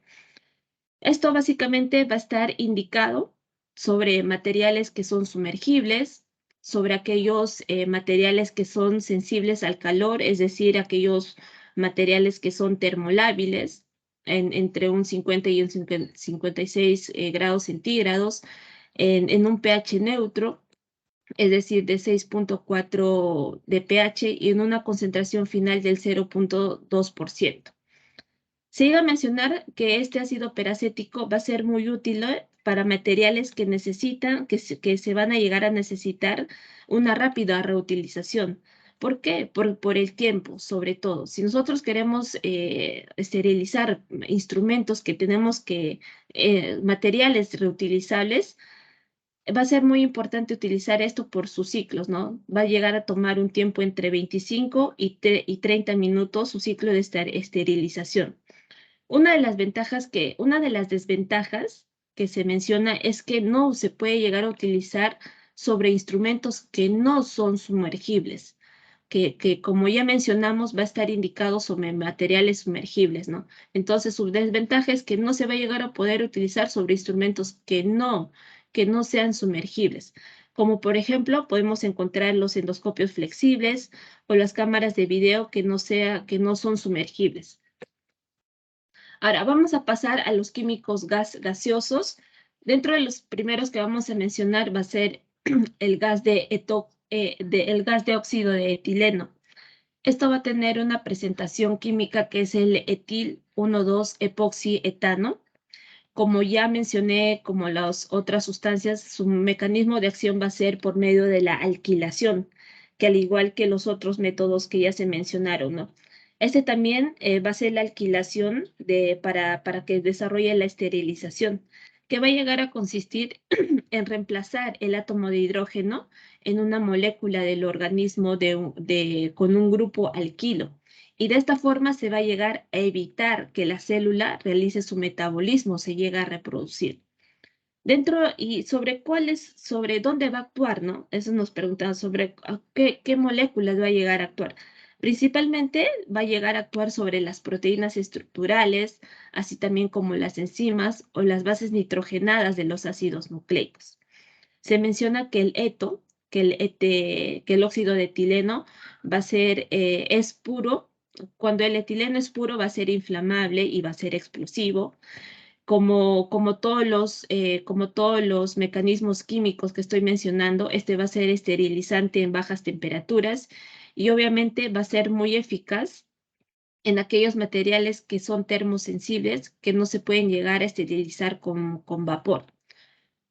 Esto básicamente va a estar indicado sobre materiales que son sumergibles, sobre aquellos materiales que son sensibles al calor, es decir, aquellos materiales que son termolábiles entre un 50 y un 56 grados centígrados, en un pH neutro, es decir, de 6.4 de pH y en una concentración final del 0.2%. Se iba a mencionar que este ácido peracético va a ser muy útil para materiales que que se van a llegar a necesitar una rápida reutilización. ¿Por qué? Por el tiempo, sobre todo. Si nosotros queremos esterilizar instrumentos que tenemos materiales reutilizables, va a ser muy importante utilizar esto por sus ciclos, ¿no? Va a llegar a tomar un tiempo entre 25 y 30 minutos su ciclo de esterilización. Una de las desventajas que se menciona es que no se puede llegar a utilizar sobre instrumentos que no son sumergibles, que como ya mencionamos va a estar indicado sobre materiales sumergibles, ¿no? Entonces su desventaja es que no se va a llegar a poder utilizar sobre instrumentos que no sean sumergibles. como por ejemplo podemos encontrar los endoscopios flexibles o las cámaras de video que no son sumergibles. Ahora vamos a pasar a los químicos gaseosos. Dentro de los primeros que vamos a mencionar va a ser el gas el gas de óxido de etileno. Esto va a tener una presentación química que es el etil 1,2-epoxietano. Como ya mencioné, como las otras sustancias, su mecanismo de acción va a ser por medio de la alquilación, que al igual que los otros métodos que ya se mencionaron, ¿no? Este también va a ser la alquilación para que desarrolle la esterilización, que va a llegar a consistir en reemplazar el átomo de hidrógeno en una molécula del organismo con un grupo alquilo. Y de esta forma se va a llegar a evitar que la célula realice su metabolismo, se llega a reproducir. Sobre dónde va a actuar, ¿no? Eso nos preguntan sobre qué moléculas va a llegar a actuar. Principalmente va a llegar a actuar sobre las proteínas estructurales, así también como las enzimas o las bases nitrogenadas de los ácidos nucleicos. Se menciona que el óxido de etileno va a ser, es puro. Cuando el etileno es puro va a ser inflamable y va a ser explosivo. Como todos los mecanismos químicos que estoy mencionando, este va a ser esterilizante en bajas temperaturas y obviamente va a ser muy eficaz en aquellos materiales que son termosensibles, que no se pueden llegar a esterilizar con vapor.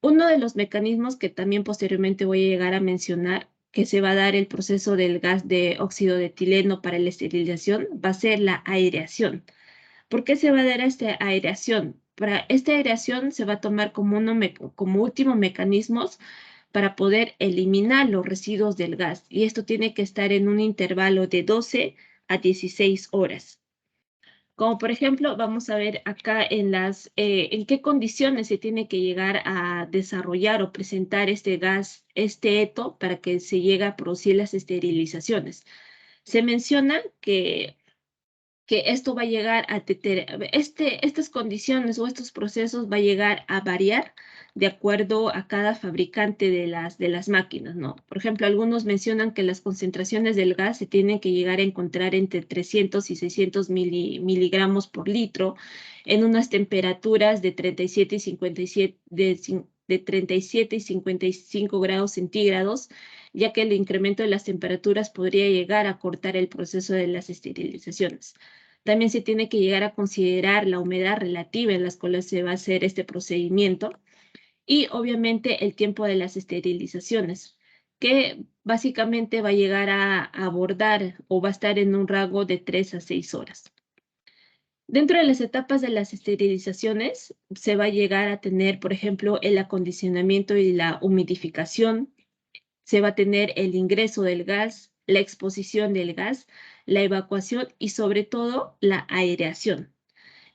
Uno de los mecanismos que también posteriormente voy a llegar a mencionar, que se va a dar el proceso del gas de óxido de etileno para la esterilización, va a ser la aireación. ¿Por qué se va a dar esta aireación? Para esta aireación se va a tomar como último mecanismo para poder eliminar los residuos del gas, y esto tiene que estar en un intervalo de 12 a 16 horas. Como por ejemplo, vamos a ver acá en qué condiciones se tiene que llegar a desarrollar o presentar este gas, este eto, para que se llegue a producir las esterilizaciones. Se menciona que esto va a llegar a estas condiciones o estos procesos va a llegar a variar de acuerdo a cada fabricante de las máquinas, ¿no? Por ejemplo, algunos mencionan que las concentraciones del gas se tienen que llegar a encontrar entre 300 y 600 miligramos por litro en unas temperaturas de 37 y 57, de 37 y 55 grados centígrados, ya que el incremento de las temperaturas podría llegar a cortar el proceso de las esterilizaciones. También se tiene que llegar a considerar la humedad relativa en las cuales se va a hacer este procedimiento y obviamente el tiempo de las esterilizaciones, que básicamente va a llegar a abordar o va a estar en un rango de 3 a 6 horas. Dentro de las etapas de las esterilizaciones se va a llegar a tener, por ejemplo, el acondicionamiento y la humidificación. Se va a tener el ingreso del gas, la exposición del gas, la evacuación y sobre todo la aireación.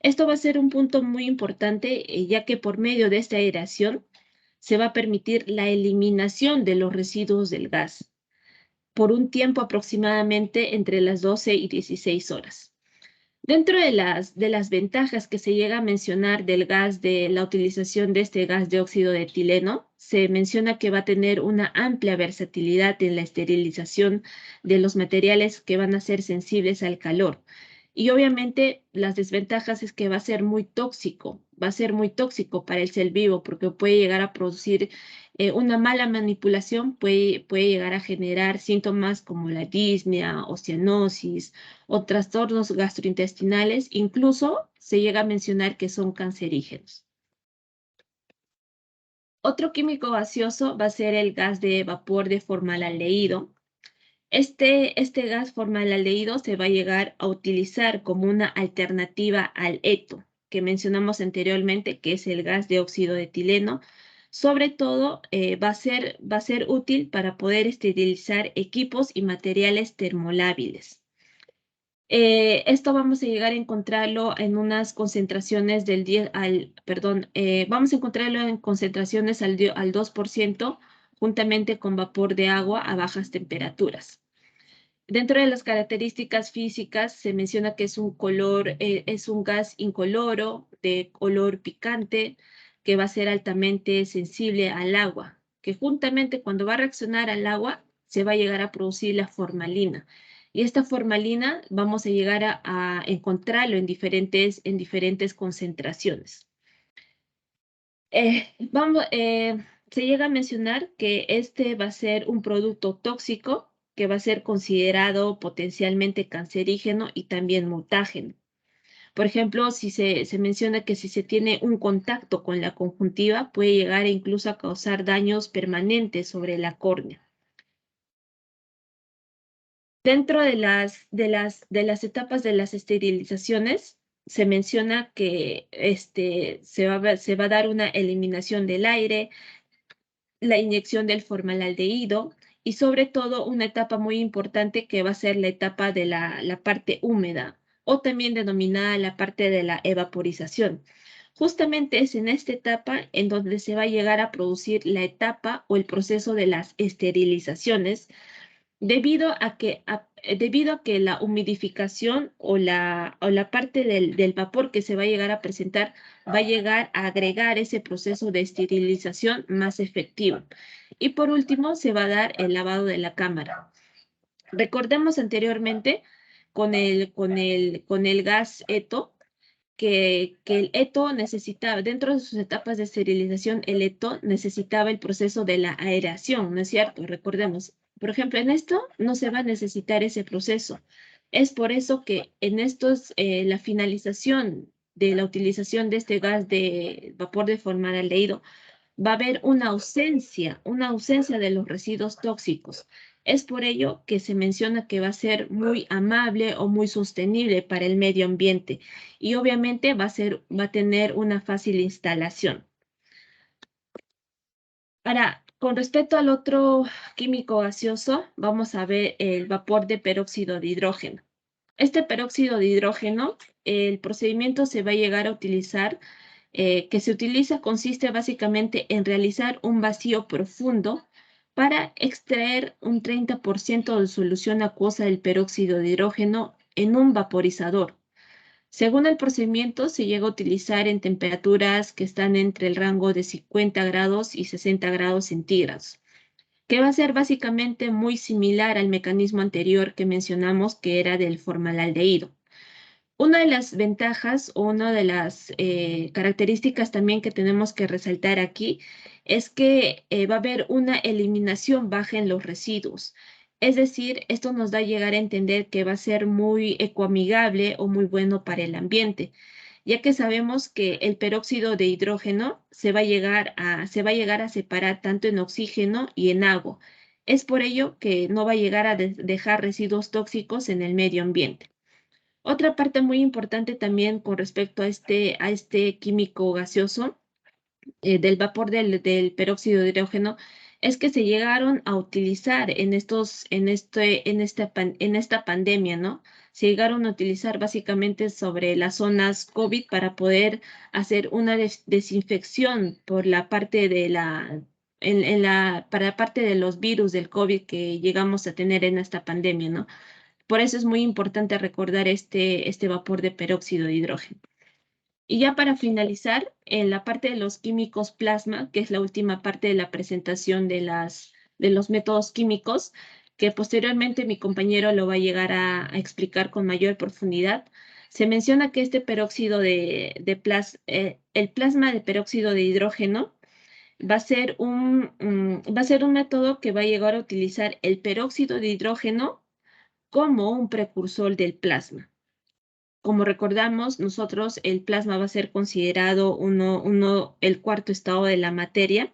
Esto va a ser un punto muy importante, ya que por medio de esta aireación se va a permitir la eliminación de los residuos del gas por un tiempo aproximadamente entre las 12 y 16 horas. Dentro de las ventajas que se llega a mencionar del gas, de la utilización de este gas de óxido de etileno, se menciona que va a tener una amplia versatilidad en la esterilización de los materiales que van a ser sensibles al calor. Y obviamente las desventajas es que va a ser muy tóxico para el ser vivo porque puede llegar a producir una mala manipulación, puede llegar a generar síntomas como la disnea o cianosis o trastornos gastrointestinales, incluso se llega a mencionar que son cancerígenos. Otro químico gaseoso va a ser el gas de vapor de formaldehído. Este gas formaldehído se va a llegar a utilizar como una alternativa al eto, que mencionamos anteriormente, que es el gas de óxido de etileno. Sobre todo, va a ser útil para poder esterilizar equipos y materiales termolábiles. Esto vamos a llegar a encontrarlo en unas concentraciones vamos a encontrarlo en concentraciones al 2% juntamente con vapor de agua a bajas temperaturas. Dentro de las características físicas se menciona que es un gas incoloro, de color picante, que va a ser altamente sensible al agua, que juntamente cuando va a reaccionar al agua, se va a llegar a producir la formalina. Y esta formalina vamos a llegar a encontrarlo en diferentes concentraciones. Se llega a mencionar que este va a ser un producto tóxico que va a ser considerado potencialmente cancerígeno y también mutágeno. Por ejemplo, si se menciona que si se tiene un contacto con la conjuntiva, puede llegar incluso a causar daños permanentes sobre la córnea. Dentro de las etapas de las esterilizaciones, se menciona que se va a dar una eliminación del aire, la inyección del formaldehído y sobre todo una etapa muy importante que va a ser la etapa de la parte húmeda o también denominada la parte de la evaporización. Justamente es en esta etapa en donde se va a llegar a producir la etapa o el proceso de las esterilizaciones, debido a que la humidificación o la parte del vapor que se va a llegar a presentar va a llegar a agregar ese proceso de esterilización más efectivo. Y por último, se va a dar el lavado de la cámara. Recordemos anteriormente con el gas ETO, que el ETO necesitaba, dentro de sus etapas de esterilización, el ETO necesitaba el proceso de la aeración, ¿no es cierto? Recordemos, por ejemplo, en esto no se va a necesitar ese proceso. Es por eso que en estos, la finalización de la utilización de este gas de vapor de formaldehído, va a haber una ausencia de los residuos tóxicos. Es por ello que se menciona que va a ser muy amable o muy sostenible para el medio ambiente y obviamente va a tener una fácil instalación. Ahora, con respecto al otro químico gaseoso, vamos a ver el vapor de peróxido de hidrógeno. Este peróxido de hidrógeno, el procedimiento se va a llegar a utilizar, consiste básicamente en realizar un vacío profundo para extraer un 30% de solución acuosa del peróxido de hidrógeno en un vaporizador. Según el procedimiento, se llega a utilizar en temperaturas que están entre el rango de 50 grados y 60 grados centígrados, que va a ser básicamente muy similar al mecanismo anterior que mencionamos, que era del formaldehído. Una de las ventajas o una de las características también que tenemos que resaltar aquí es que va a haber una eliminación baja en los residuos. Es decir, esto nos da a llegar a entender que va a ser muy ecoamigable o muy bueno para el ambiente, ya que sabemos que el peróxido de hidrógeno se va a llegar a separar tanto en oxígeno y en agua. Es por ello que no va a llegar a dejar residuos tóxicos en el medio ambiente. Otra parte muy importante también con respecto a este químico gaseoso del vapor del peróxido de hidrógeno es que se llegaron a utilizar en esta pandemia, ¿no? Se llegaron a utilizar básicamente sobre las zonas COVID para poder hacer una desinfección por la parte de para la parte de los virus del COVID que llegamos a tener en esta pandemia, ¿no? Por eso es muy importante recordar este vapor de peróxido de hidrógeno. Y ya para finalizar, en la parte de los químicos plasma, que es la última parte de la presentación de los métodos químicos, que posteriormente mi compañero lo va a llegar a explicar con mayor profundidad, se menciona que este peróxido el plasma de peróxido de hidrógeno va a ser un método que va a llegar a utilizar el peróxido de hidrógeno como un precursor del plasma. Como recordamos, nosotros el plasma va a ser considerado el cuarto estado de la materia,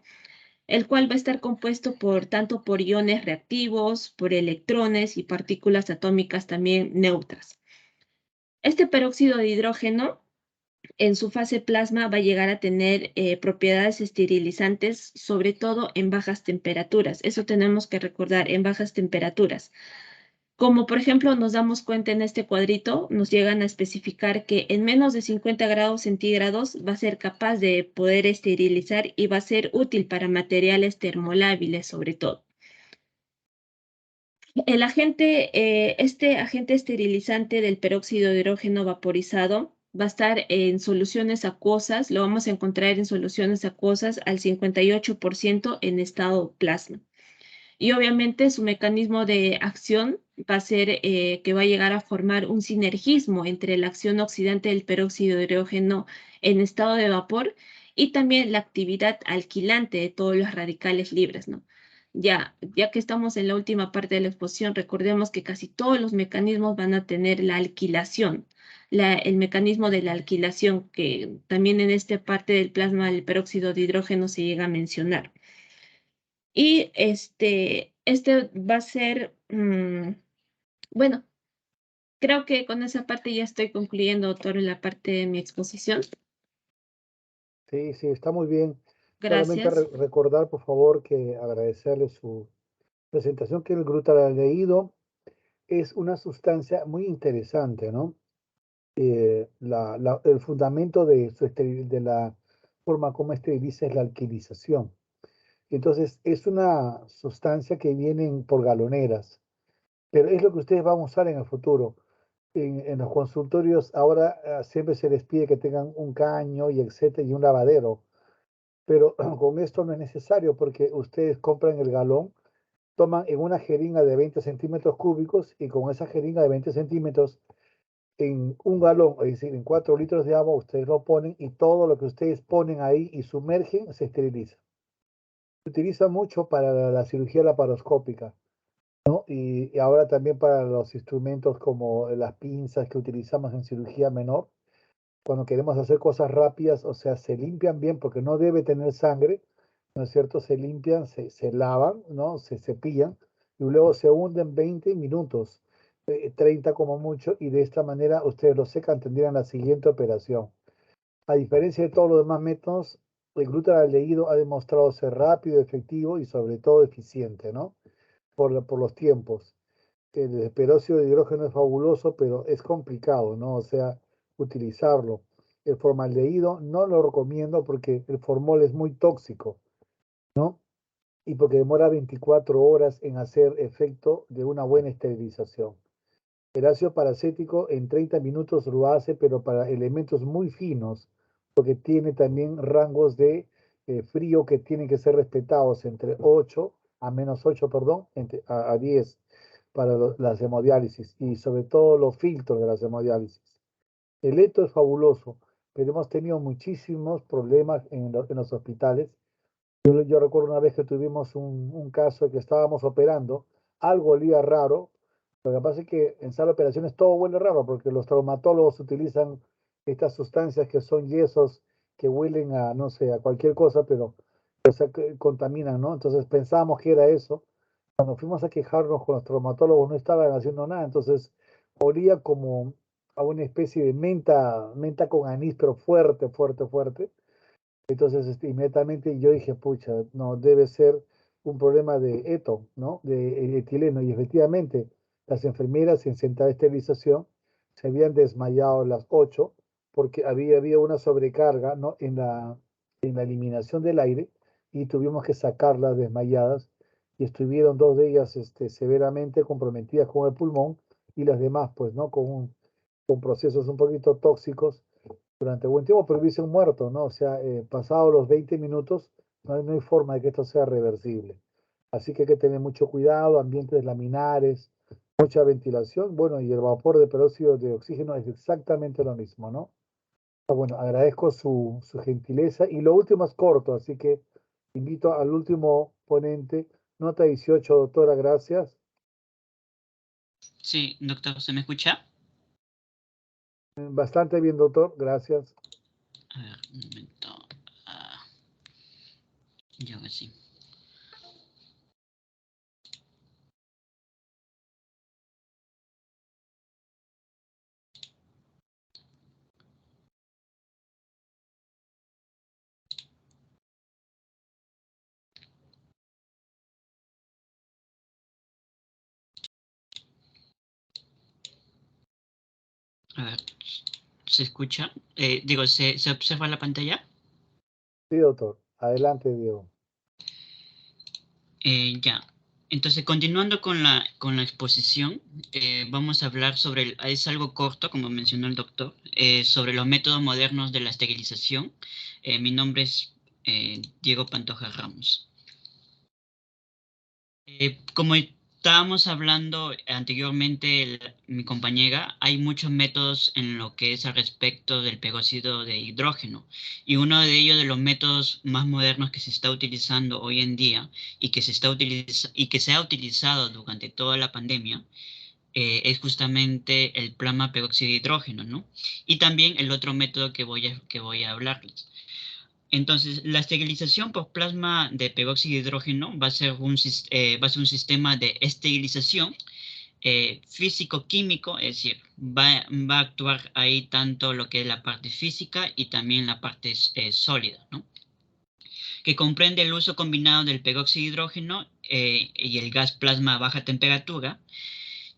el cual va a estar compuesto tanto por iones reactivos, por electrones y partículas atómicas también neutras. Este peróxido de hidrógeno, en su fase plasma, va a llegar a tener propiedades esterilizantes, sobre todo en bajas temperaturas. Eso tenemos que recordar, en bajas temperaturas. Como por ejemplo nos damos cuenta en este cuadrito, nos llegan a especificar que en menos de 50 grados centígrados va a ser capaz de poder esterilizar y va a ser útil para materiales termolábiles sobre todo. Este agente esterilizante del peróxido de hidrógeno vaporizado va a estar en soluciones acuosas, lo vamos a encontrar en soluciones acuosas al 58% en estado plasma. Y obviamente su mecanismo de acción va a ser que va a llegar a formar un sinergismo entre la acción oxidante del peróxido de hidrógeno en estado de vapor y también la actividad alquilante de todos los radicales libres, ¿no? Ya que estamos en la última parte de la exposición, recordemos que casi todos los mecanismos van a tener la alquilación, el mecanismo de la alquilación que también en esta parte del plasma del peróxido de hidrógeno se llega a mencionar. Y este va a ser, bueno, creo que con esa parte ya estoy concluyendo, doctor, en la parte de mi exposición. Sí, sí, está muy bien. Solamente Gracias. recordar, por favor, que agradecerle su presentación, que el glutaldehído es una sustancia muy interesante, ¿no? El fundamento de, de la forma como esteriliza es la alquilización. Entonces, es una sustancia que viene por galoneras, pero es lo que ustedes van a usar en el futuro. En los consultorios ahora siempre se les pide que tengan un caño y etcétera y un lavadero, pero con esto no es necesario porque ustedes compran el galón, toman en una jeringa de 20 centímetros cúbicos y con esa jeringa de 20 centímetros en un galón, es decir, en 4 litros de agua, ustedes lo ponen y todo lo que ustedes ponen ahí y sumergen se esteriliza. Se utiliza mucho para la cirugía laparoscópica, ¿no? Y ahora también para los instrumentos como las pinzas que utilizamos en cirugía menor, cuando queremos hacer cosas rápidas, o sea, se limpian bien porque no debe tener sangre, ¿no es cierto? Se limpian, se lavan, ¿no? Se cepillan y luego se hunden 20 minutos, 30 como mucho, y de esta manera ustedes lo secan, tendrían la siguiente operación. A diferencia de todos los demás métodos, el glutaldehído ha demostrado ser rápido, efectivo y sobre todo eficiente, ¿no? Por los tiempos. El peróxido de hidrógeno es fabuloso, pero es complicado, ¿no? O sea, utilizarlo. El formaldehído no lo recomiendo porque el formol es muy tóxico, ¿no? Y porque demora 24 horas en hacer efecto de una buena esterilización. El ácido paracético en 30 minutos lo hace, pero para elementos muy finos, porque tiene también rangos de frío que tienen que ser respetados entre 8 a -8, perdón, a 10 para las hemodiálisis y sobre todo los filtros de las hemodiálisis. El ETO es fabuloso, pero hemos tenido muchísimos problemas en los hospitales. Yo recuerdo una vez que tuvimos un caso que estábamos operando, algo olía raro. Lo que pasa es que en sala de operaciones todo huele raro porque los traumatólogos utilizan estas sustancias que son yesos que huelen a, no sé, a cualquier cosa, pero o sea, que contaminan, ¿no? Entonces pensábamos que era eso. Cuando fuimos a quejarnos con los traumatólogos no estaban haciendo nada, entonces olía como a una especie de menta, menta con anís, pero fuerte, fuerte, fuerte. Entonces, inmediatamente yo dije, pucha, no, debe ser un problema de eto, ¿no? De etileno. Y efectivamente, las enfermeras en central de esterilización se habían desmayado a las 8 porque había una sobrecarga, ¿no? En la eliminación del aire y tuvimos que sacarlas desmayadas y estuvieron 2 de ellas severamente comprometidas con el pulmón y las demás, pues, ¿no? Con procesos un poquito tóxicos durante buen tiempo, pero hubiesen muerto, ¿no? O sea, pasados los 20 minutos, no hay forma de que esto sea reversible. Así que hay que tener mucho cuidado, ambientes laminares, mucha ventilación, bueno, y el vapor de peróxido de oxígeno es exactamente lo mismo, ¿no? Bueno, agradezco su gentileza y lo último es corto, así que invito al último ponente, nota 18, doctora, gracias. Sí, doctor, ¿se me escucha? Bastante bien, doctor, gracias. A ver, un momento. Ya que sí. A ver, ¿se escucha? Digo, ¿se observa la pantalla? Sí, doctor, adelante, Diego. Ya. Entonces, continuando con la exposición, vamos a hablar sobre, es algo corto, como mencionó el doctor, sobre los métodos modernos de la esterilización. Mi nombre es Diego Pantoja Ramos. Como estábamos hablando anteriormente, mi compañera, hay muchos métodos en lo que es al respecto del peróxido de hidrógeno. Y uno de ellos, de los métodos más modernos que se está utilizando hoy en día y que se ha utilizado durante toda la pandemia, es justamente el plasma peróxido de hidrógeno, ¿no? Y también el otro método que voy a hablarles. Entonces, la esterilización por plasma de peróxido de hidrógeno va a ser un sistema de esterilización físico-químico, es decir, va a actuar ahí tanto lo que es la parte física y también la parte sólida, ¿no? Que comprende el uso combinado del peróxido de hidrógeno y el gas plasma a baja temperatura,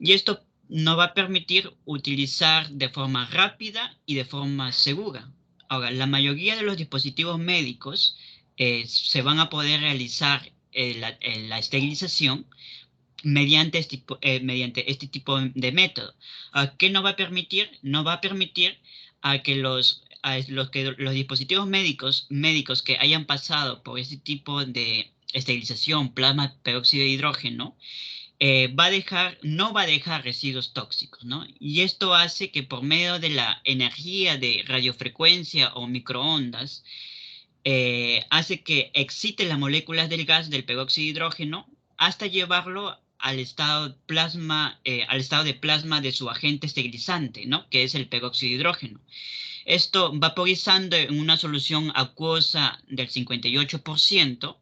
y esto nos va a permitir utilizar de forma rápida y de forma segura. Ahora, la mayoría de los dispositivos médicos se van a poder realizar la esterilización mediante este tipo de método. ¿Qué nos va a permitir? Nos va a permitir a que los dispositivos médicos que hayan pasado por este tipo de esterilización, plasma peróxido de hidrógeno, no va a dejar residuos tóxicos, ¿no? Y esto hace que por medio de la energía de radiofrecuencia o microondas, hace que excite las moléculas del gas del peróxido de hidrógeno hasta llevarlo al estado de plasma de su agente esterilizante, ¿no? Que es el peróxido de hidrógeno. Esto vaporizando en una solución acuosa del 58%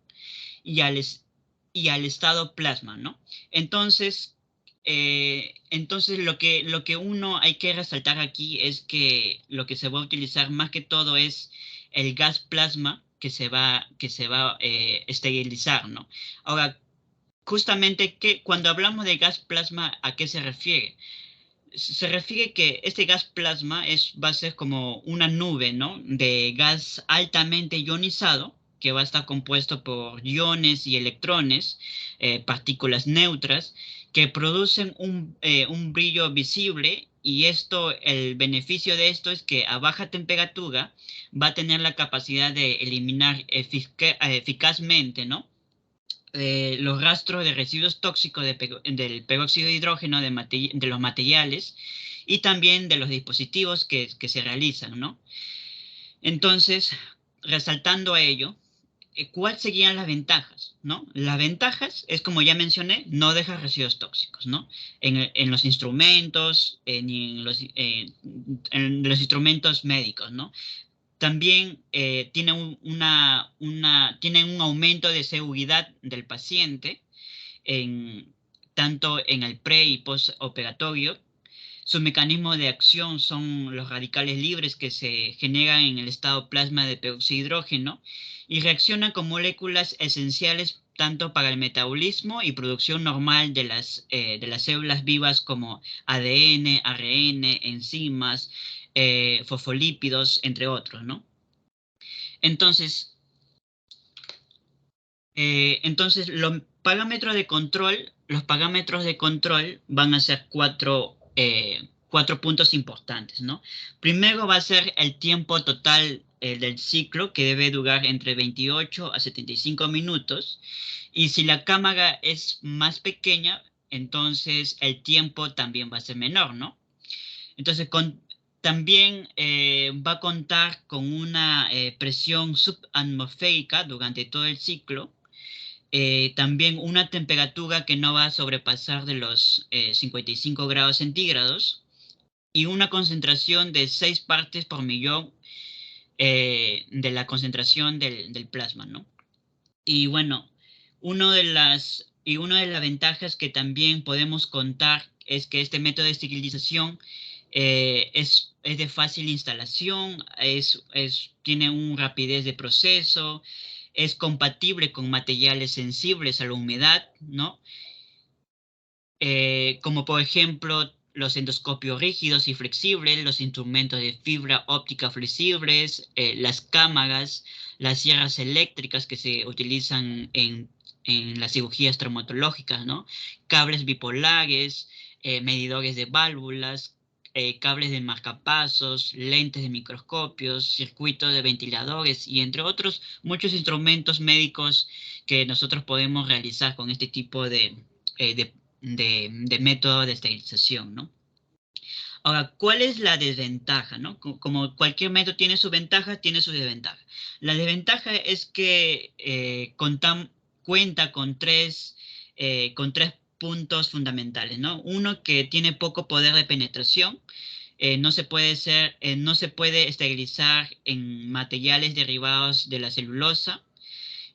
y al estado plasma, ¿no? Entonces, lo que uno hay que resaltar aquí es que lo que se va a utilizar más que todo es el gas plasma que se va a esterilizar, ¿no? Ahora, justamente cuando hablamos de gas plasma, ¿a qué se refiere? Se refiere que este gas plasma va a ser como una nube, ¿no? De gas altamente ionizado, que va a estar compuesto por iones y electrones, partículas neutras, que producen un brillo visible, y el beneficio de esto es que a baja temperatura va a tener la capacidad de eliminar eficazmente, ¿no? Los rastros de residuos tóxicos del peróxido de hidrógeno de los materiales y también de los dispositivos que se realizan, ¿no? Entonces, resaltando a ello, ¿cuáles serían las ventajas, no? Las ventajas es, como ya mencioné, no deja residuos tóxicos, ¿no? En los instrumentos, ni en los instrumentos médicos, ¿no? También tienen un aumento de seguridad del paciente, tanto en el pre y postoperatorio. Su mecanismo de acción son los radicales libres que se generan en el estado plasma de peróxido de hidrógeno y reaccionan con moléculas esenciales tanto para el metabolismo y producción normal de las células vivas como ADN, ARN, enzimas, fosfolípidos, entre otros, ¿no? Entonces, los parámetros de control van a ser cuatro puntos importantes, ¿no? Primero va a ser el tiempo total del ciclo, que debe durar entre 28 a 75 minutos. Y si la cámara es más pequeña, entonces el tiempo también va a ser menor, ¿no? Entonces, también va a contar con una presión subatmosférica durante todo el ciclo. También una temperatura que no va a sobrepasar de los 55 grados centígrados y una concentración de 6 partes por millón de la concentración del plasma, ¿no? Y bueno, una de las ventajas que también podemos contar es que este método de esterilización es de fácil instalación, tiene una rapidez de proceso, es compatible con materiales sensibles a la humedad, ¿no? Como por ejemplo los endoscopios rígidos y flexibles, los instrumentos de fibra óptica flexibles, las cámaras, las sierras eléctricas que se utilizan en en las cirugías traumatológicas, ¿no? Cables bipolares, medidores de válvulas, cables de marcapasos, lentes de microscopios, circuitos de ventiladores y entre otros muchos instrumentos médicos que nosotros podemos realizar con este tipo de método de esterilización, ¿no? Ahora, ¿cuál es la desventaja, no? Como cualquier método tiene su ventaja, tiene su desventaja. La desventaja es que cuenta con tres puntos fundamentales, ¿no? Uno, que tiene poco poder de penetración. No se puede esterilizar en materiales derivados de la celulosa.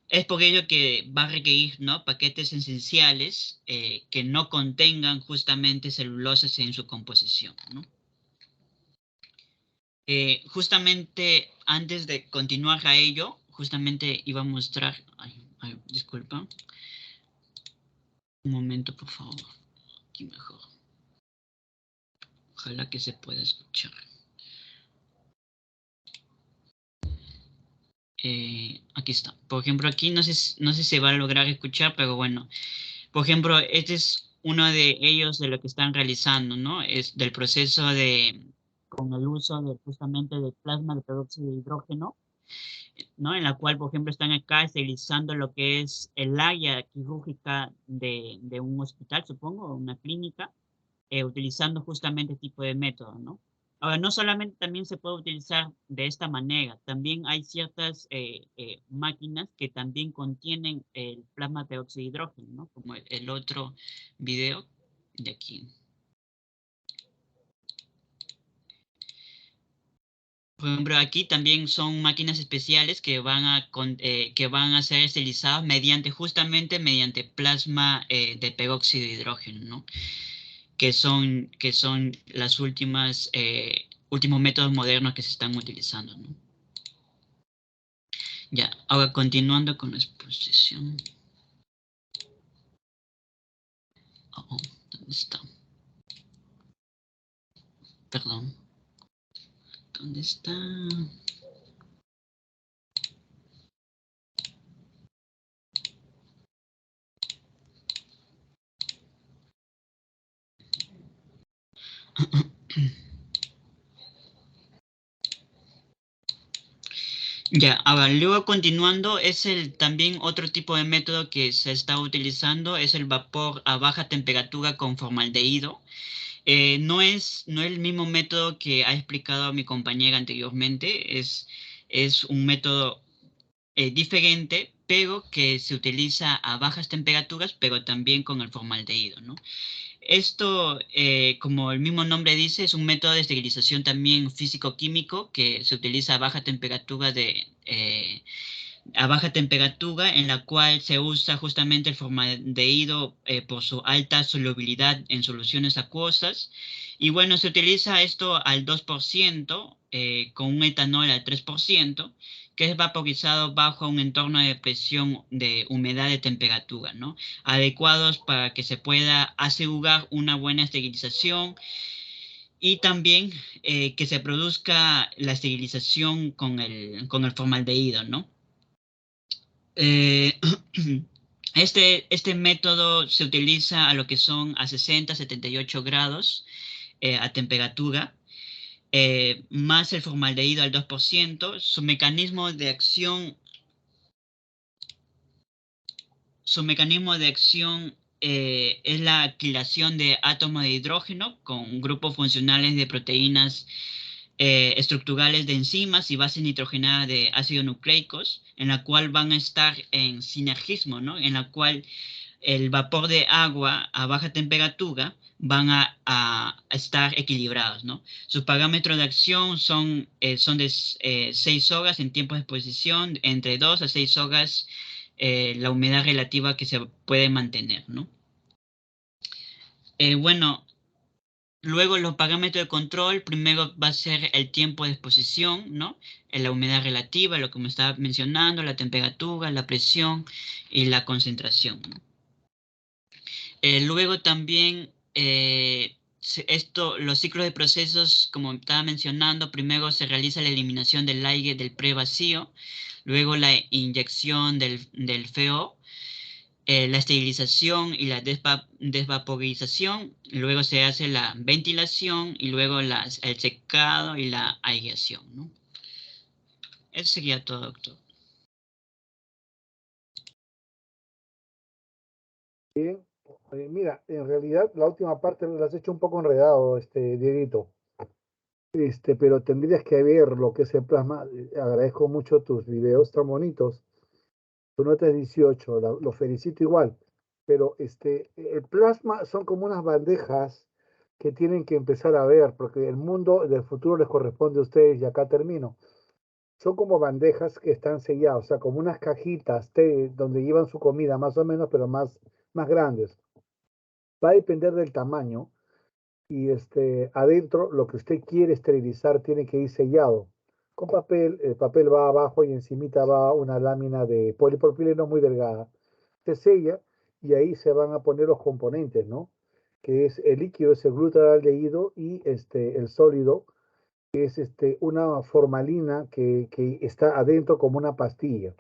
Es por ello que va a requerir, ¿no?, paquetes esenciales que no contengan justamente celulosas en su composición, ¿no? Justamente antes de continuar a ello, justamente iba a mostrar, disculpa, un momento por favor, aquí mejor, ojalá que se pueda escuchar. Aquí está, por ejemplo aquí no sé si se va a lograr escuchar, pero bueno, por ejemplo este es uno de ellos de lo que están realizando, ¿no? Es del proceso con el uso justamente del plasma de peróxido de hidrógeno, ¿no? En la cual, por ejemplo, están acá esterilizando lo que es el área quirúrgica de un hospital, supongo, o una clínica, utilizando justamente este tipo de método, ¿no? Ahora, no solamente también se puede utilizar de esta manera, también hay ciertas máquinas que también contienen el plasma de peróxido de hidrógeno, ¿no? Como el otro video de aquí. Por ejemplo, aquí también son máquinas especiales que van a ser esterilizadas justamente mediante plasma de peróxido de hidrógeno, ¿no? Que son las últimos métodos modernos que se están utilizando, ¿no? Ya, ahora continuando con la exposición. ¿Dónde está? Perdón. ¿Dónde está? Ya, ahora, luego continuando, también otro tipo de método que se está utilizando es el vapor a baja temperatura con formaldehído. No es el mismo método que ha explicado mi compañera anteriormente, es un método diferente, pero que se utiliza a bajas temperaturas, pero también con el formaldehído, ¿no? Esto, como el mismo nombre dice, es un método de esterilización también físico-químico que se utiliza a baja temperatura en la cual se usa justamente el formaldehído por su alta solubilidad en soluciones acuosas. Y bueno, se utiliza esto al 2%, con un etanol al 3%, que es vaporizado bajo un entorno de presión de humedad de temperatura, ¿no? Adecuados para que se pueda asegurar una buena esterilización y también que se produzca la esterilización con el formaldehído, ¿no? Este método se utiliza a lo que son a 60, 78 grados a temperatura, más el formaldehído al 2%. Su mecanismo de acción es la alquilación de átomos de hidrógeno con grupos funcionales de proteínas estructurales de enzimas y bases nitrogenadas de ácidos nucleicos, en la cual van a estar en sinergismo, ¿no? En la cual el vapor de agua a baja temperatura van a estar equilibrados, ¿no? Sus parámetros de acción son de 6 horas en tiempo de exposición, entre 2 a 6 horas la humedad relativa que se puede mantener, ¿no? Bueno, luego los parámetros de control, primero va a ser el tiempo de exposición, ¿no? La humedad relativa, lo que me estaba mencionando, la temperatura, la presión y la concentración, ¿no? Luego también los ciclos de procesos, como estaba mencionando, primero se realiza la eliminación del aire del prevacío, luego la inyección del FO, la esterilización y la desvaporización, luego se hace la ventilación y luego el secado y la aireación, ¿no? Eso sería todo, doctor. Bien. Mira, en realidad la última parte la has hecho un poco enredado, Dieguito. Pero tendrías que ver lo que es el plasma. Agradezco mucho tus videos tan bonitos. Tu nota es 18, lo felicito igual. Pero el plasma son como unas bandejas que tienen que empezar a ver, porque el mundo del futuro les corresponde a ustedes y acá termino. Son como bandejas que están selladas, o sea, como unas cajitas donde llevan su comida, más o menos, pero más grandes. Va a depender del tamaño y adentro lo que usted quiere esterilizar tiene que ir sellado con papel. El papel va abajo y encimita va una lámina de polipropileno muy delgada. Se sella y ahí se van a poner los componentes, ¿no? Que es el líquido, es el glutaldehído, y el sólido, que es una formalina que está adentro como una pastilla.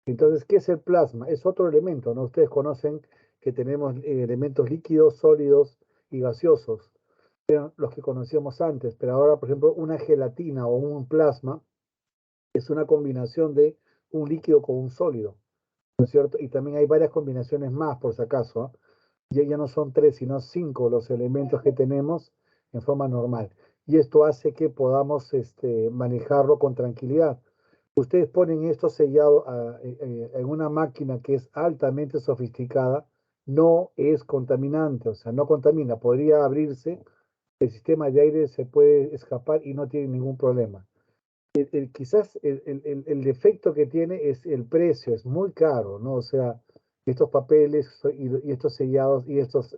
Entonces, ¿qué es el plasma? Es otro elemento, ¿no? Ustedes conocen que tenemos elementos líquidos, sólidos y gaseosos, eran los que conocíamos antes, pero ahora, por ejemplo, una gelatina o un plasma es una combinación de un líquido con un sólido, ¿no es cierto? Y también hay varias combinaciones más, por si acaso, ¿eh? Ya no son 3, sino 5 los elementos que tenemos en forma normal. Y esto hace que podamos manejarlo con tranquilidad. Ustedes ponen esto sellado en una máquina que es altamente sofisticada, no es contaminante, o sea, no contamina, podría abrirse, el sistema de aire se puede escapar y no tiene ningún problema. Quizás el defecto que tiene es el precio, es muy caro, ¿no? O sea, estos papeles y estos sellados y estas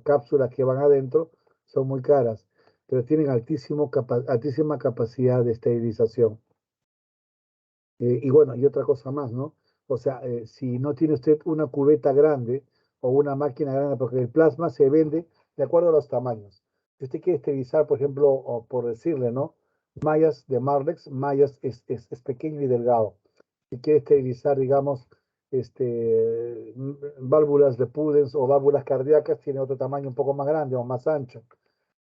cápsulas que van adentro son muy caras, pero tienen altísima capacidad de esterilización. Y bueno, y otra cosa más, ¿no? O sea, si no tiene usted una cubeta grande o una máquina grande, porque el plasma se vende de acuerdo a los tamaños. Si usted quiere esterilizar, por ejemplo, o por decirle, ¿no? Mallas de Marlex, mallas es pequeño y delgado. Si quiere esterilizar, digamos, válvulas de Pudens o válvulas cardíacas, tiene otro tamaño un poco más grande o más ancho.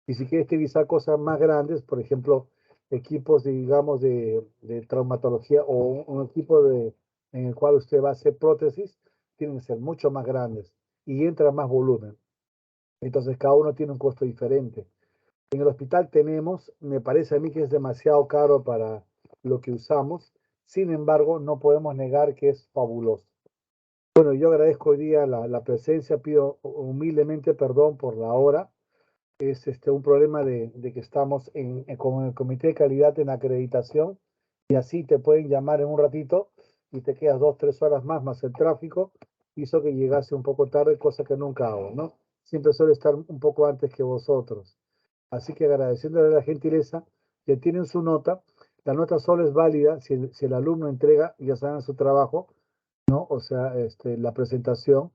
Y si quiere esterilizar cosas más grandes, por ejemplo, equipos, digamos, de traumatología o un equipo en el cual usted va a hacer prótesis, tienen que ser mucho más grandes y entra más volumen. Entonces, cada uno tiene un costo diferente. En el hospital tenemos, me parece a mí que es demasiado caro para lo que usamos. Sin embargo, no podemos negar que es fabuloso. Bueno, yo agradezco hoy día la presencia, pido humildemente perdón por la hora. Es un problema de que estamos con el Comité de Calidad en acreditación, y así te pueden llamar en un ratito y te quedas 2, 3 horas más el tráfico. Hizo que llegase un poco tarde, cosa que nunca hago, ¿no? Siempre suelo estar un poco antes que vosotros. Así que agradeciéndole la gentileza, que tienen su nota. La nota solo es válida si el alumno entrega, ya saben, su trabajo, ¿no? O sea, la presentación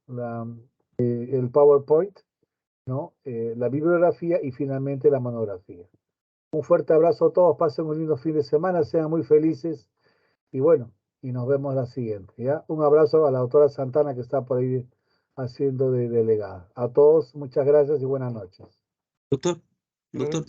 la, el PowerPoint, ¿no? La bibliografía y finalmente la monografía. Un fuerte abrazo a todos, pasen un lindo fin de semana, sean muy felices y bueno, y nos vemos la siguiente, ¿ya? Un abrazo a la doctora Santana que está por ahí haciendo de delegada. A todos, muchas gracias y buenas noches. Doctor, doctor.